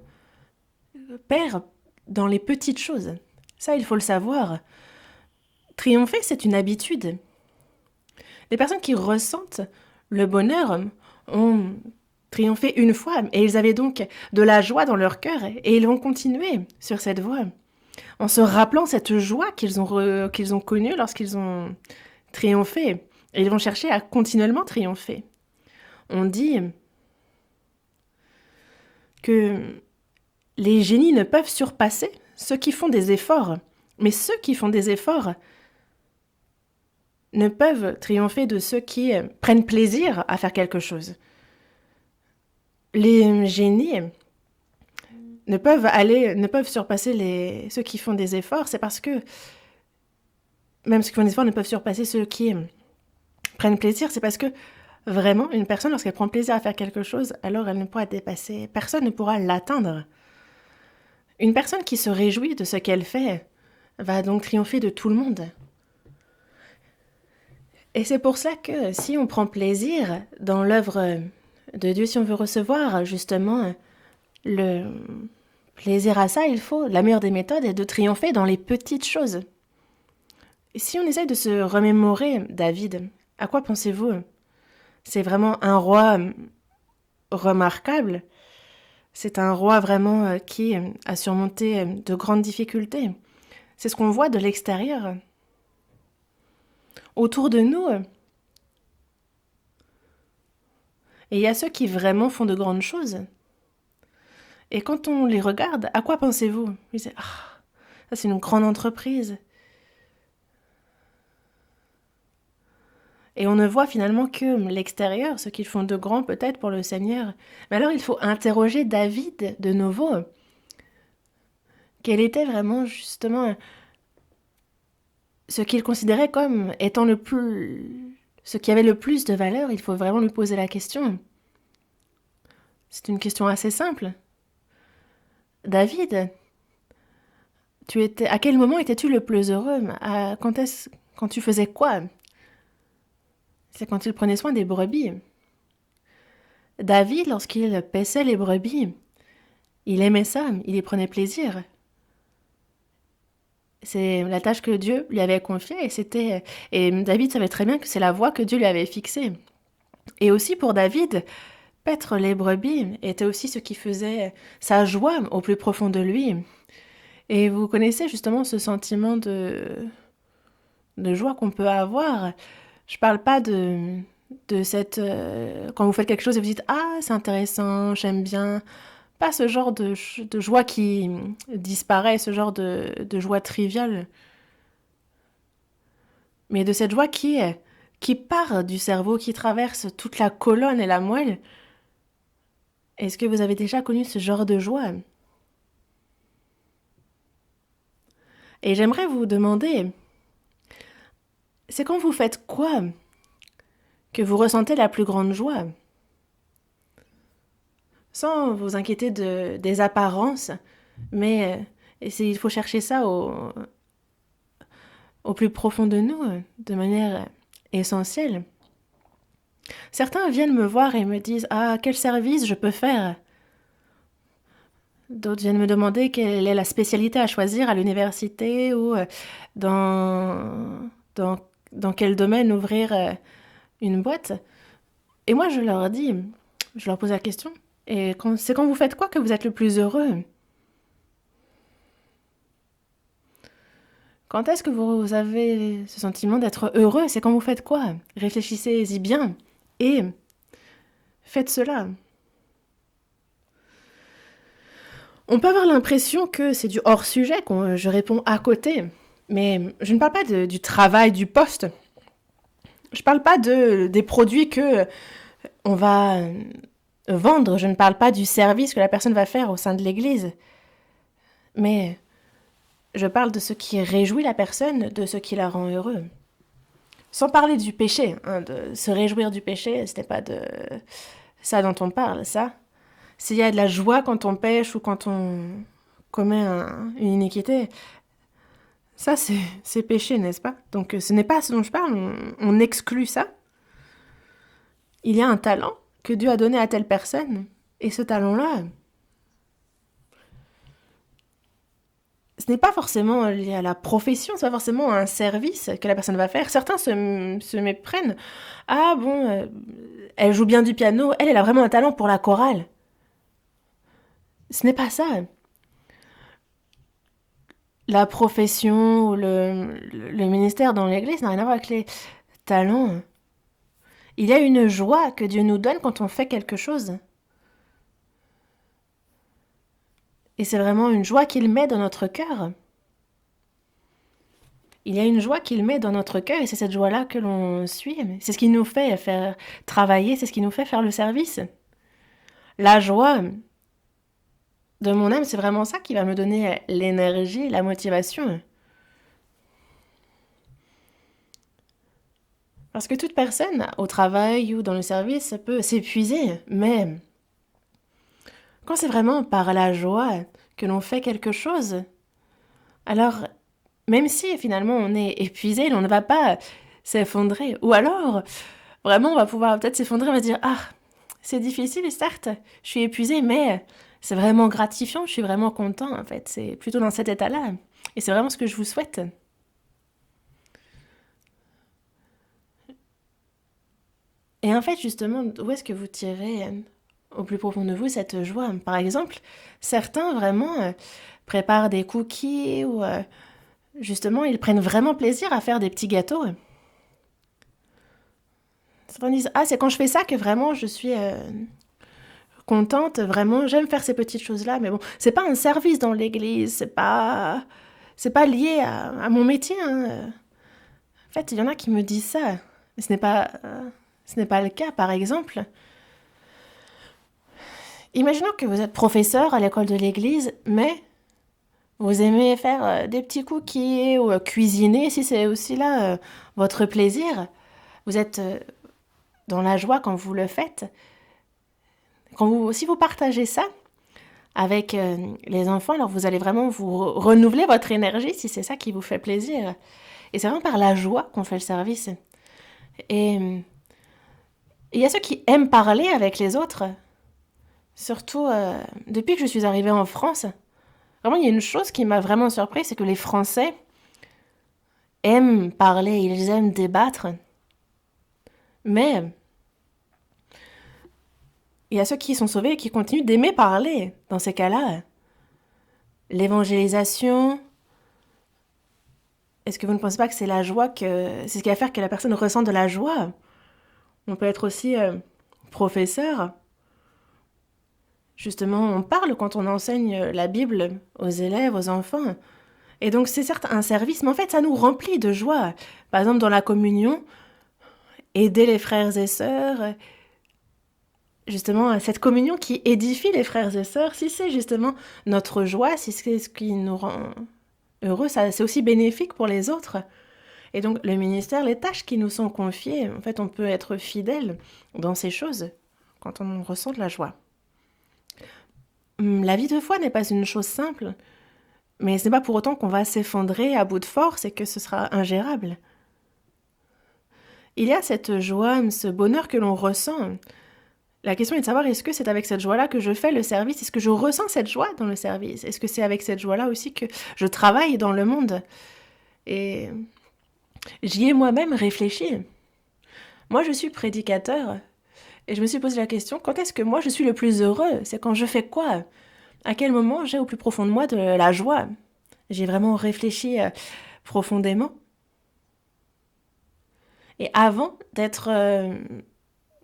perd dans les petites choses. Ça, il faut le savoir. Triompher, c'est une habitude. Les personnes qui ressentent le bonheur ont triomphé une fois et ils avaient donc de la joie dans leur cœur et ils vont continuer sur cette voie en se rappelant cette joie qu'ils ont connue lorsqu'ils ont triomphé. Et ils vont chercher à continuellement triompher. On dit que les génies ne peuvent surpasser ceux qui font des efforts, mais ceux qui font des efforts ne peuvent triompher de ceux qui prennent plaisir à faire quelque chose. Les génies ne peuvent surpasser ceux qui font des efforts, c'est parce que même ceux qui font des efforts ne peuvent surpasser ceux qui prennent plaisir, c'est parce que vraiment, une personne, lorsqu'elle prend plaisir à faire quelque chose, alors elle ne pourra être dépassée. Personne ne pourra l'atteindre. Une personne qui se réjouit de ce qu'elle fait va donc triompher de tout le monde. Et c'est pour cela que si on prend plaisir dans l'œuvre de Dieu, si on veut recevoir justement Le plaisir à ça, la meilleure des méthodes est de triompher dans les petites choses. Et si on essaye de se remémorer David, à quoi pensez-vous? C'est vraiment un roi remarquable. C'est un roi vraiment qui a surmonté de grandes difficultés. C'est ce qu'on voit de l'extérieur. Autour de nous, et il y a ceux qui vraiment font de grandes choses. Et quand on les regarde, à quoi pensez-vous? Vous dites, ah, ça c'est une grande entreprise. Et on ne voit finalement que l'extérieur, ce qu'ils font de grand peut-être pour le Seigneur. Mais alors il faut interroger David de nouveau. Quel était vraiment justement ce qu'il considérait comme étant ce qui avait le plus de valeur? Il faut vraiment lui poser la question. C'est une question assez simple. David, à quel moment étais-tu le plus heureux? Quand tu faisais quoi? C'est quand il prenait soin des brebis. David, lorsqu'il paissait les brebis, il aimait ça, il y prenait plaisir. C'est la tâche que Dieu lui avait confiée et David savait très bien que c'est la voie que Dieu lui avait fixée. Et aussi pour David, paître les brebis était aussi ce qui faisait sa joie au plus profond de lui. Et vous connaissez justement ce sentiment de joie qu'on peut avoir. Je parle pas de cette... quand vous faites quelque chose et vous dites «Ah, c'est intéressant, j'aime bien». Pas ce genre de joie qui disparaît, ce genre de joie triviale. Mais de cette joie qui part du cerveau, qui traverse toute la colonne et la moelle. Est-ce que vous avez déjà connu ce genre de joie? Et j'aimerais vous demander, c'est quand vous faites quoi que vous ressentez la plus grande joie? Sans vous inquiéter des apparences, mais il faut chercher ça au plus profond de nous, de manière essentielle. Certains viennent me voir et me disent «Ah, quel service je peux faire?» D'autres viennent me demander quelle est la spécialité à choisir à l'université ou dans, dans, dans quel domaine ouvrir une boîte. Et moi, je leur pose la question. Et c'est quand vous faites quoi que vous êtes le plus heureux? Quand est-ce que vous avez ce sentiment d'être heureux? C'est quand vous faites quoi? Réfléchissez-y bien et faites cela. On peut avoir l'impression que c'est du hors-sujet, que je réponds à côté, mais je ne parle pas du travail, du poste. Je ne parle pas des produits que on va vendre. Je ne parle pas du service que la personne va faire au sein de l'Église. Mais je parle de ce qui réjouit la personne, de ce qui la rend heureux. Sans parler du péché, hein, de se réjouir du péché, ce n'est pas de ça dont on parle, ça. S'il y a de la joie quand on pêche ou quand on commet une iniquité, ça c'est péché, n'est-ce pas? Donc ce n'est pas ce dont je parle, on exclut ça. Il y a un talent que Dieu a donné à telle personne, et ce talent-là, ce n'est pas forcément lié à la profession, c'est pas forcément un service que la personne va faire. Certains se méprennent. Ah bon, elle joue bien du piano, elle a vraiment un talent pour la chorale. Ce n'est pas ça. La profession ou le ministère dans l'Église n'a rien à voir avec les talents. Il y a une joie que Dieu nous donne quand on fait quelque chose. Et c'est vraiment une joie qu'il met dans notre cœur. Il y a une joie qu'il met dans notre cœur et c'est cette joie-là que l'on suit. C'est ce qui nous fait faire travailler, c'est ce qui nous fait faire le service. La joie de mon âme, c'est vraiment ça qui va me donner l'énergie, la motivation. Parce que toute personne, au travail ou dans le service, peut s'épuiser, mais quand c'est vraiment par la joie que l'on fait quelque chose, alors même si finalement on est épuisé, on ne va pas s'effondrer. Ou alors, vraiment, on va pouvoir peut-être s'effondrer, on va se dire «Ah, C'est difficile, certes, je suis épuisée, mais c'est vraiment gratifiant, je suis vraiment content, en fait. C'est plutôt dans cet état-là. Et c'est vraiment ce que je vous souhaite. Et en fait, justement, où est-ce que vous tirez au plus profond de vous cette joie? Par exemple, certains vraiment préparent des cookies ou justement, ils prennent vraiment plaisir à faire des petits gâteaux. Certains disent, ah, c'est quand je fais ça que vraiment je suis contente, vraiment, j'aime faire ces petites choses-là, mais bon, c'est pas un service dans l'église, c'est pas lié à mon métier, hein. En fait, il y en a qui me disent ça, mais ce n'est pas le cas. Par exemple, imaginons que vous êtes professeur à l'école de l'église, mais vous aimez faire des petits cookies ou cuisiner, si c'est aussi là votre plaisir. Vous êtes dans la joie quand vous le faites. Si vous partagez ça avec les enfants, alors vous allez vraiment vous renouveler votre énergie si c'est ça qui vous fait plaisir. Et c'est vraiment par la joie qu'on fait le service. Et il y a ceux qui aiment parler avec les autres. Surtout depuis que je suis arrivée en France. Vraiment, il y a une chose qui m'a vraiment surprise, c'est que les Français aiment parler, ils aiment débattre. Mais il y a ceux qui sont sauvés et qui continuent d'aimer parler. Dans ces cas-là, l'évangélisation, est-ce que vous ne pensez pas que c'est la joie c'est ce qui va faire que la personne ressent de la joie? On peut être aussi professeur. Justement, on parle quand on enseigne la Bible aux élèves, aux enfants. Et donc, c'est certes un service, mais en fait, ça nous remplit de joie. Par exemple, dans la communion, aider les frères et sœurs, justement, cette communion qui édifie les frères et sœurs, si c'est justement notre joie, si c'est ce qui nous rend heureux, ça, c'est aussi bénéfique pour les autres. Et donc, le ministère, les tâches qui nous sont confiées, en fait, on peut être fidèle dans ces choses quand on ressent de la joie. La vie de foi n'est pas une chose simple, mais ce n'est pas pour autant qu'on va s'effondrer à bout de force et que ce sera ingérable. Il y a cette joie, ce bonheur que l'on ressent. La question est de savoir, est-ce que c'est avec cette joie-là que je fais le service? Est-ce que je ressens cette joie dans le service? Est-ce que c'est avec cette joie-là aussi que je travaille dans le monde? Et j'y ai moi-même réfléchi. Moi, je suis prédicateur. Et je me suis posé la question, quand est-ce que moi je suis le plus heureux? C'est quand je fais quoi? À quel moment j'ai au plus profond de moi de la joie? J'ai vraiment réfléchi profondément. Et avant d'être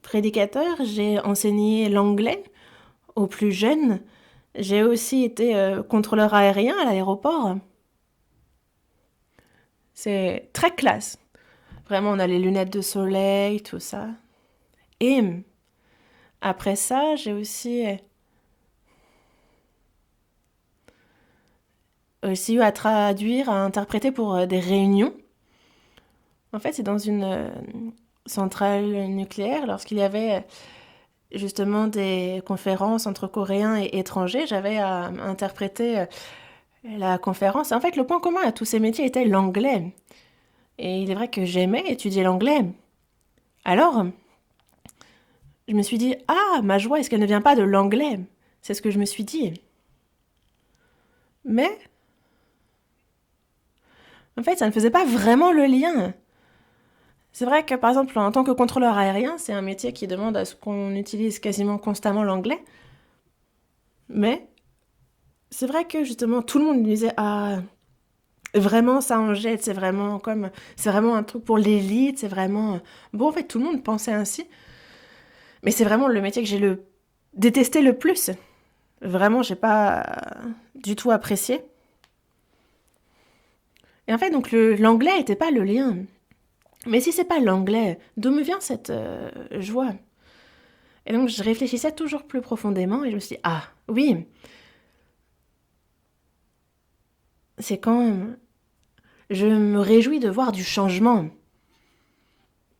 prédicateur, j'ai enseigné l'anglais aux plus jeunes. J'ai aussi été contrôleur aérien à l'aéroport. C'est très classe. Vraiment, on a les lunettes de soleil, tout ça. Et après ça, j'ai aussi eu à traduire, à interpréter pour des réunions. En fait, c'est dans une centrale nucléaire, lorsqu'il y avait justement des conférences entre Coréens et étrangers, j'avais à interpréter la conférence. En fait, le point commun à tous ces métiers était l'anglais. Et il est vrai que j'aimais étudier l'anglais. Alors, je me suis dit, ah, ma joie, est-ce qu'elle ne vient pas de l'anglais? C'est ce que je me suis dit. Mais, en fait, ça ne faisait pas vraiment le lien. C'est vrai que, par exemple, en tant que contrôleur aérien, c'est un métier qui demande à ce qu'on utilise quasiment constamment l'anglais. Mais, c'est vrai que, justement, tout le monde me disait, ah, vraiment, ça en jette, c'est vraiment un truc pour l'élite, c'est vraiment... Bon, en fait, tout le monde pensait ainsi. Mais c'est vraiment le métier que j'ai détesté le plus. Vraiment, j'ai pas du tout apprécié. Et en fait, donc, l'anglais n'était pas le lien. Mais si c'est pas l'anglais, d'où me vient cette joie? Et donc, je réfléchissais toujours plus profondément et je me suis dit, ah, oui, c'est quand je me réjouis de voir du changement.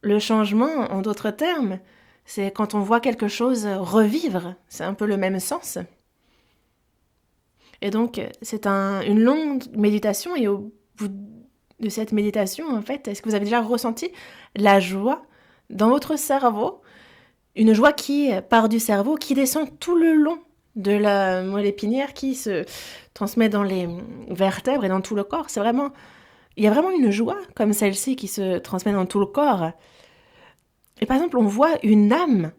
Le changement, en d'autres termes, c'est quand on voit quelque chose revivre. C'est un peu le même sens. Et donc, c'est une longue méditation et au bout de cette méditation, en fait, est-ce que vous avez déjà ressenti la joie dans votre cerveau? Une joie qui part du cerveau, qui descend tout le long de la moelle épinière, qui se transmet dans les vertèbres et dans tout le corps. Il y a vraiment une joie comme celle-ci qui se transmet dans tout le corps. Et par exemple, on voit une âme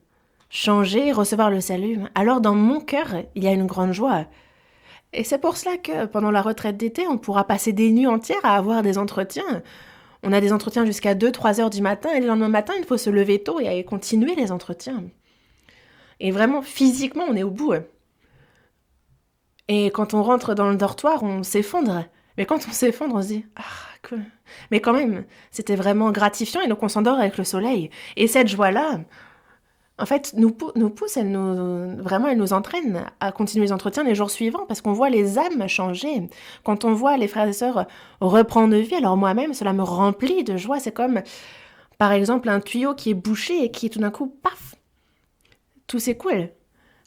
changer, recevoir le salut. Alors dans mon cœur, il y a une grande joie. Et c'est pour cela que pendant la retraite d'été, on pourra passer des nuits entières à avoir des entretiens. On a des entretiens jusqu'à 2-3 heures du matin, et le lendemain matin, il faut se lever tôt et aller continuer les entretiens. Et vraiment, physiquement, on est au bout. Et quand on rentre dans le dortoir, on s'effondre. Mais quand on s'effondre, on se dit « Ah, quoi ?» Mais quand même, c'était vraiment gratifiant, et donc on s'endort avec le soleil. Et cette joie-là, en fait, nous pousse, vraiment, elle nous entraîne à continuer les entretiens les jours suivants, parce qu'on voit les âmes changer. Quand on voit les frères et sœurs reprendre vie, alors moi-même, cela me remplit de joie. C'est comme, par exemple, un tuyau qui est bouché et qui, tout d'un coup, paf, tout s'écoule.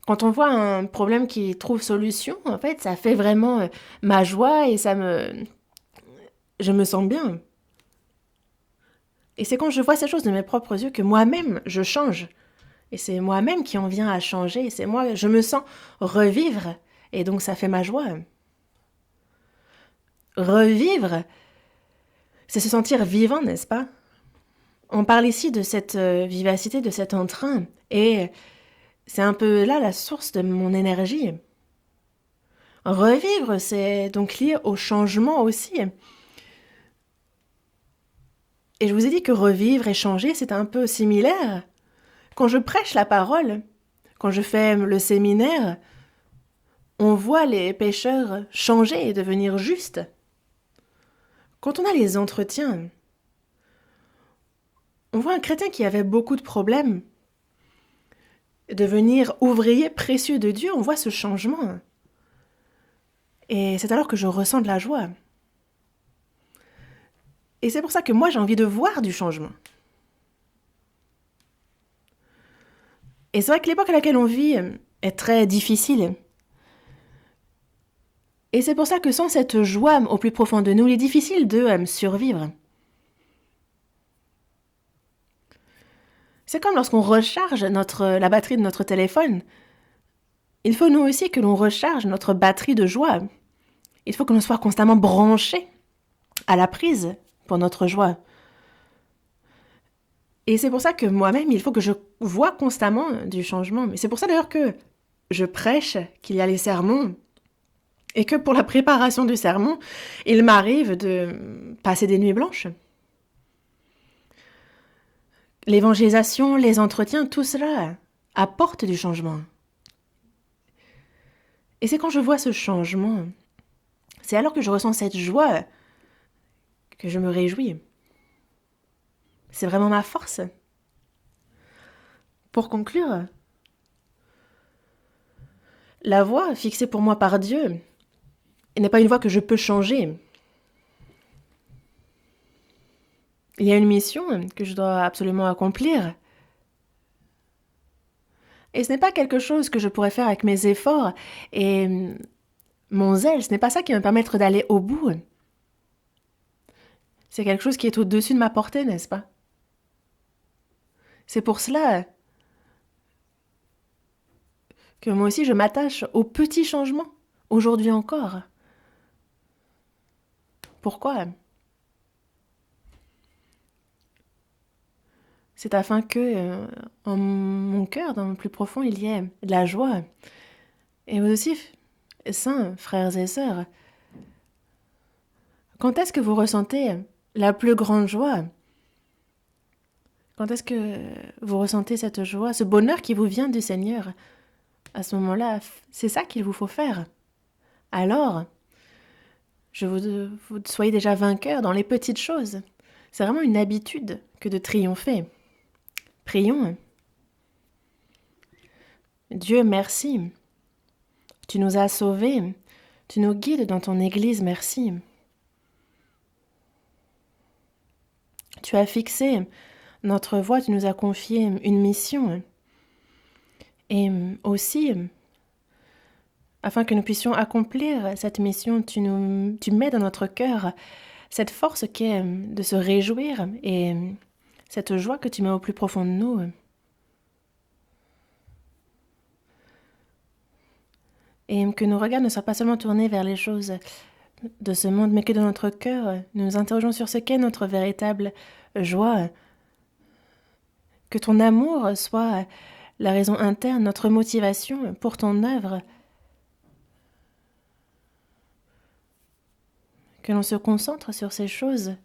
Quand on voit un problème qui trouve solution, en fait, ça fait vraiment ma joie et je me sens bien. Et c'est quand je vois ces choses de mes propres yeux que moi-même, je change. Et c'est moi-même qui en vient à changer. Et c'est moi, je me sens revivre. Et donc, ça fait ma joie. Revivre, c'est se sentir vivant, n'est-ce pas? On parle ici de cette vivacité, de cet entrain. Et c'est un peu là la source de mon énergie. Revivre, c'est donc lié au changement aussi. Et je vous ai dit que revivre et changer, c'est un peu similaire. Quand je prêche la parole, quand je fais le séminaire, on voit les pécheurs changer et devenir justes. Quand on a les entretiens, on voit un chrétien qui avait beaucoup de problèmes devenir ouvrier précieux de Dieu, on voit ce changement. Et c'est alors que je ressens de la joie. Et c'est pour ça que moi j'ai envie de voir du changement. Et c'est vrai que l'époque à laquelle on vit est très difficile. Et c'est pour ça que sans cette joie au plus profond de nous, il est difficile de survivre. C'est comme lorsqu'on recharge la batterie de notre téléphone. Il faut nous aussi que l'on recharge notre batterie de joie. Il faut que l'on soit constamment branché à la prise pour notre joie. Et c'est pour ça que moi-même, il faut que je vois constamment du changement. Mais c'est pour ça d'ailleurs que je prêche, qu'il y a les sermons, et que pour la préparation du sermon, il m'arrive de passer des nuits blanches. L'évangélisation, les entretiens, tout cela apporte du changement. Et c'est quand je vois ce changement, c'est alors que je ressens cette joie que je me réjouis. C'est vraiment ma force. Pour conclure, la voie fixée pour moi par Dieu n'est pas une voie que je peux changer. Il y a une mission que je dois absolument accomplir. Et ce n'est pas quelque chose que je pourrais faire avec mes efforts et mon zèle. Ce n'est pas ça qui va me permettre d'aller au bout. C'est quelque chose qui est au-dessus de ma portée, n'est-ce pas? C'est pour cela que moi aussi je m'attache aux petits changements, aujourd'hui encore. Pourquoi? C'est afin que, en mon cœur, dans le plus profond, il y ait de la joie. Et vous aussi, saints, frères et sœurs, quand est-ce que vous ressentez la plus grande joie? Quand est-ce que vous ressentez cette joie, ce bonheur qui vous vient du Seigneur? À ce moment-là, c'est ça qu'il vous faut faire. Alors, vous soyez déjà vainqueur dans les petites choses. C'est vraiment une habitude que de triompher. Prions. Dieu, merci. Tu nous as sauvés. Tu nous guides dans ton Église, merci. Tu as fixé notre voie, tu nous as confié une mission. Et aussi, afin que nous puissions accomplir cette mission, tu mets dans notre cœur cette force qui est de se réjouir et cette joie que tu mets au plus profond de nous. et que nos regards ne soient pas seulement tournés vers les choses de ce monde, mais que dans notre cœur, nous nous interrogeons sur ce qu'est notre véritable joie, que ton amour soit la raison interne, notre motivation pour ton œuvre, que l'on se concentre sur ces choses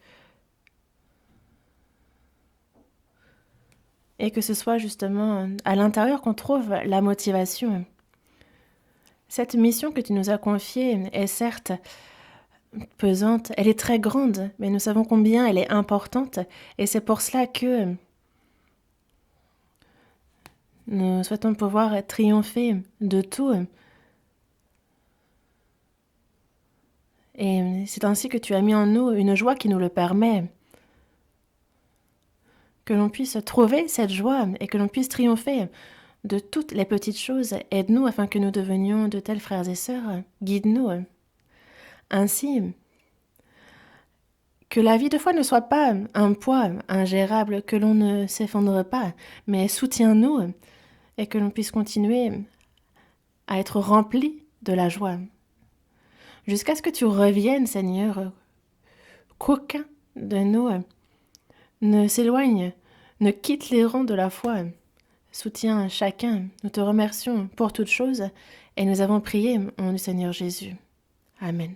et que ce soit justement à l'intérieur qu'on trouve la motivation. Cette mission que tu nous as confiée est certes pesante, elle est très grande, mais nous savons combien elle est importante et c'est pour cela que nous souhaitons pouvoir triompher de tout. Et c'est ainsi que tu as mis en nous une joie qui nous le permet. Que l'on puisse trouver cette joie et que l'on puisse triompher de toutes les petites choses. Aide-nous afin que nous devenions de tels frères et sœurs. Guide-nous. Ainsi, que la vie de foi ne soit pas un poids ingérable, que l'on ne s'effondre pas, mais soutiens-nous et que l'on puisse continuer à être rempli de la joie. Jusqu'à ce que tu reviennes, Seigneur, qu'aucun de nous ne s'éloigne, ne quitte les rangs de la foi. Soutiens chacun. Nous te remercions pour toutes choses et nous avons prié au nom du Seigneur Jésus. Amen.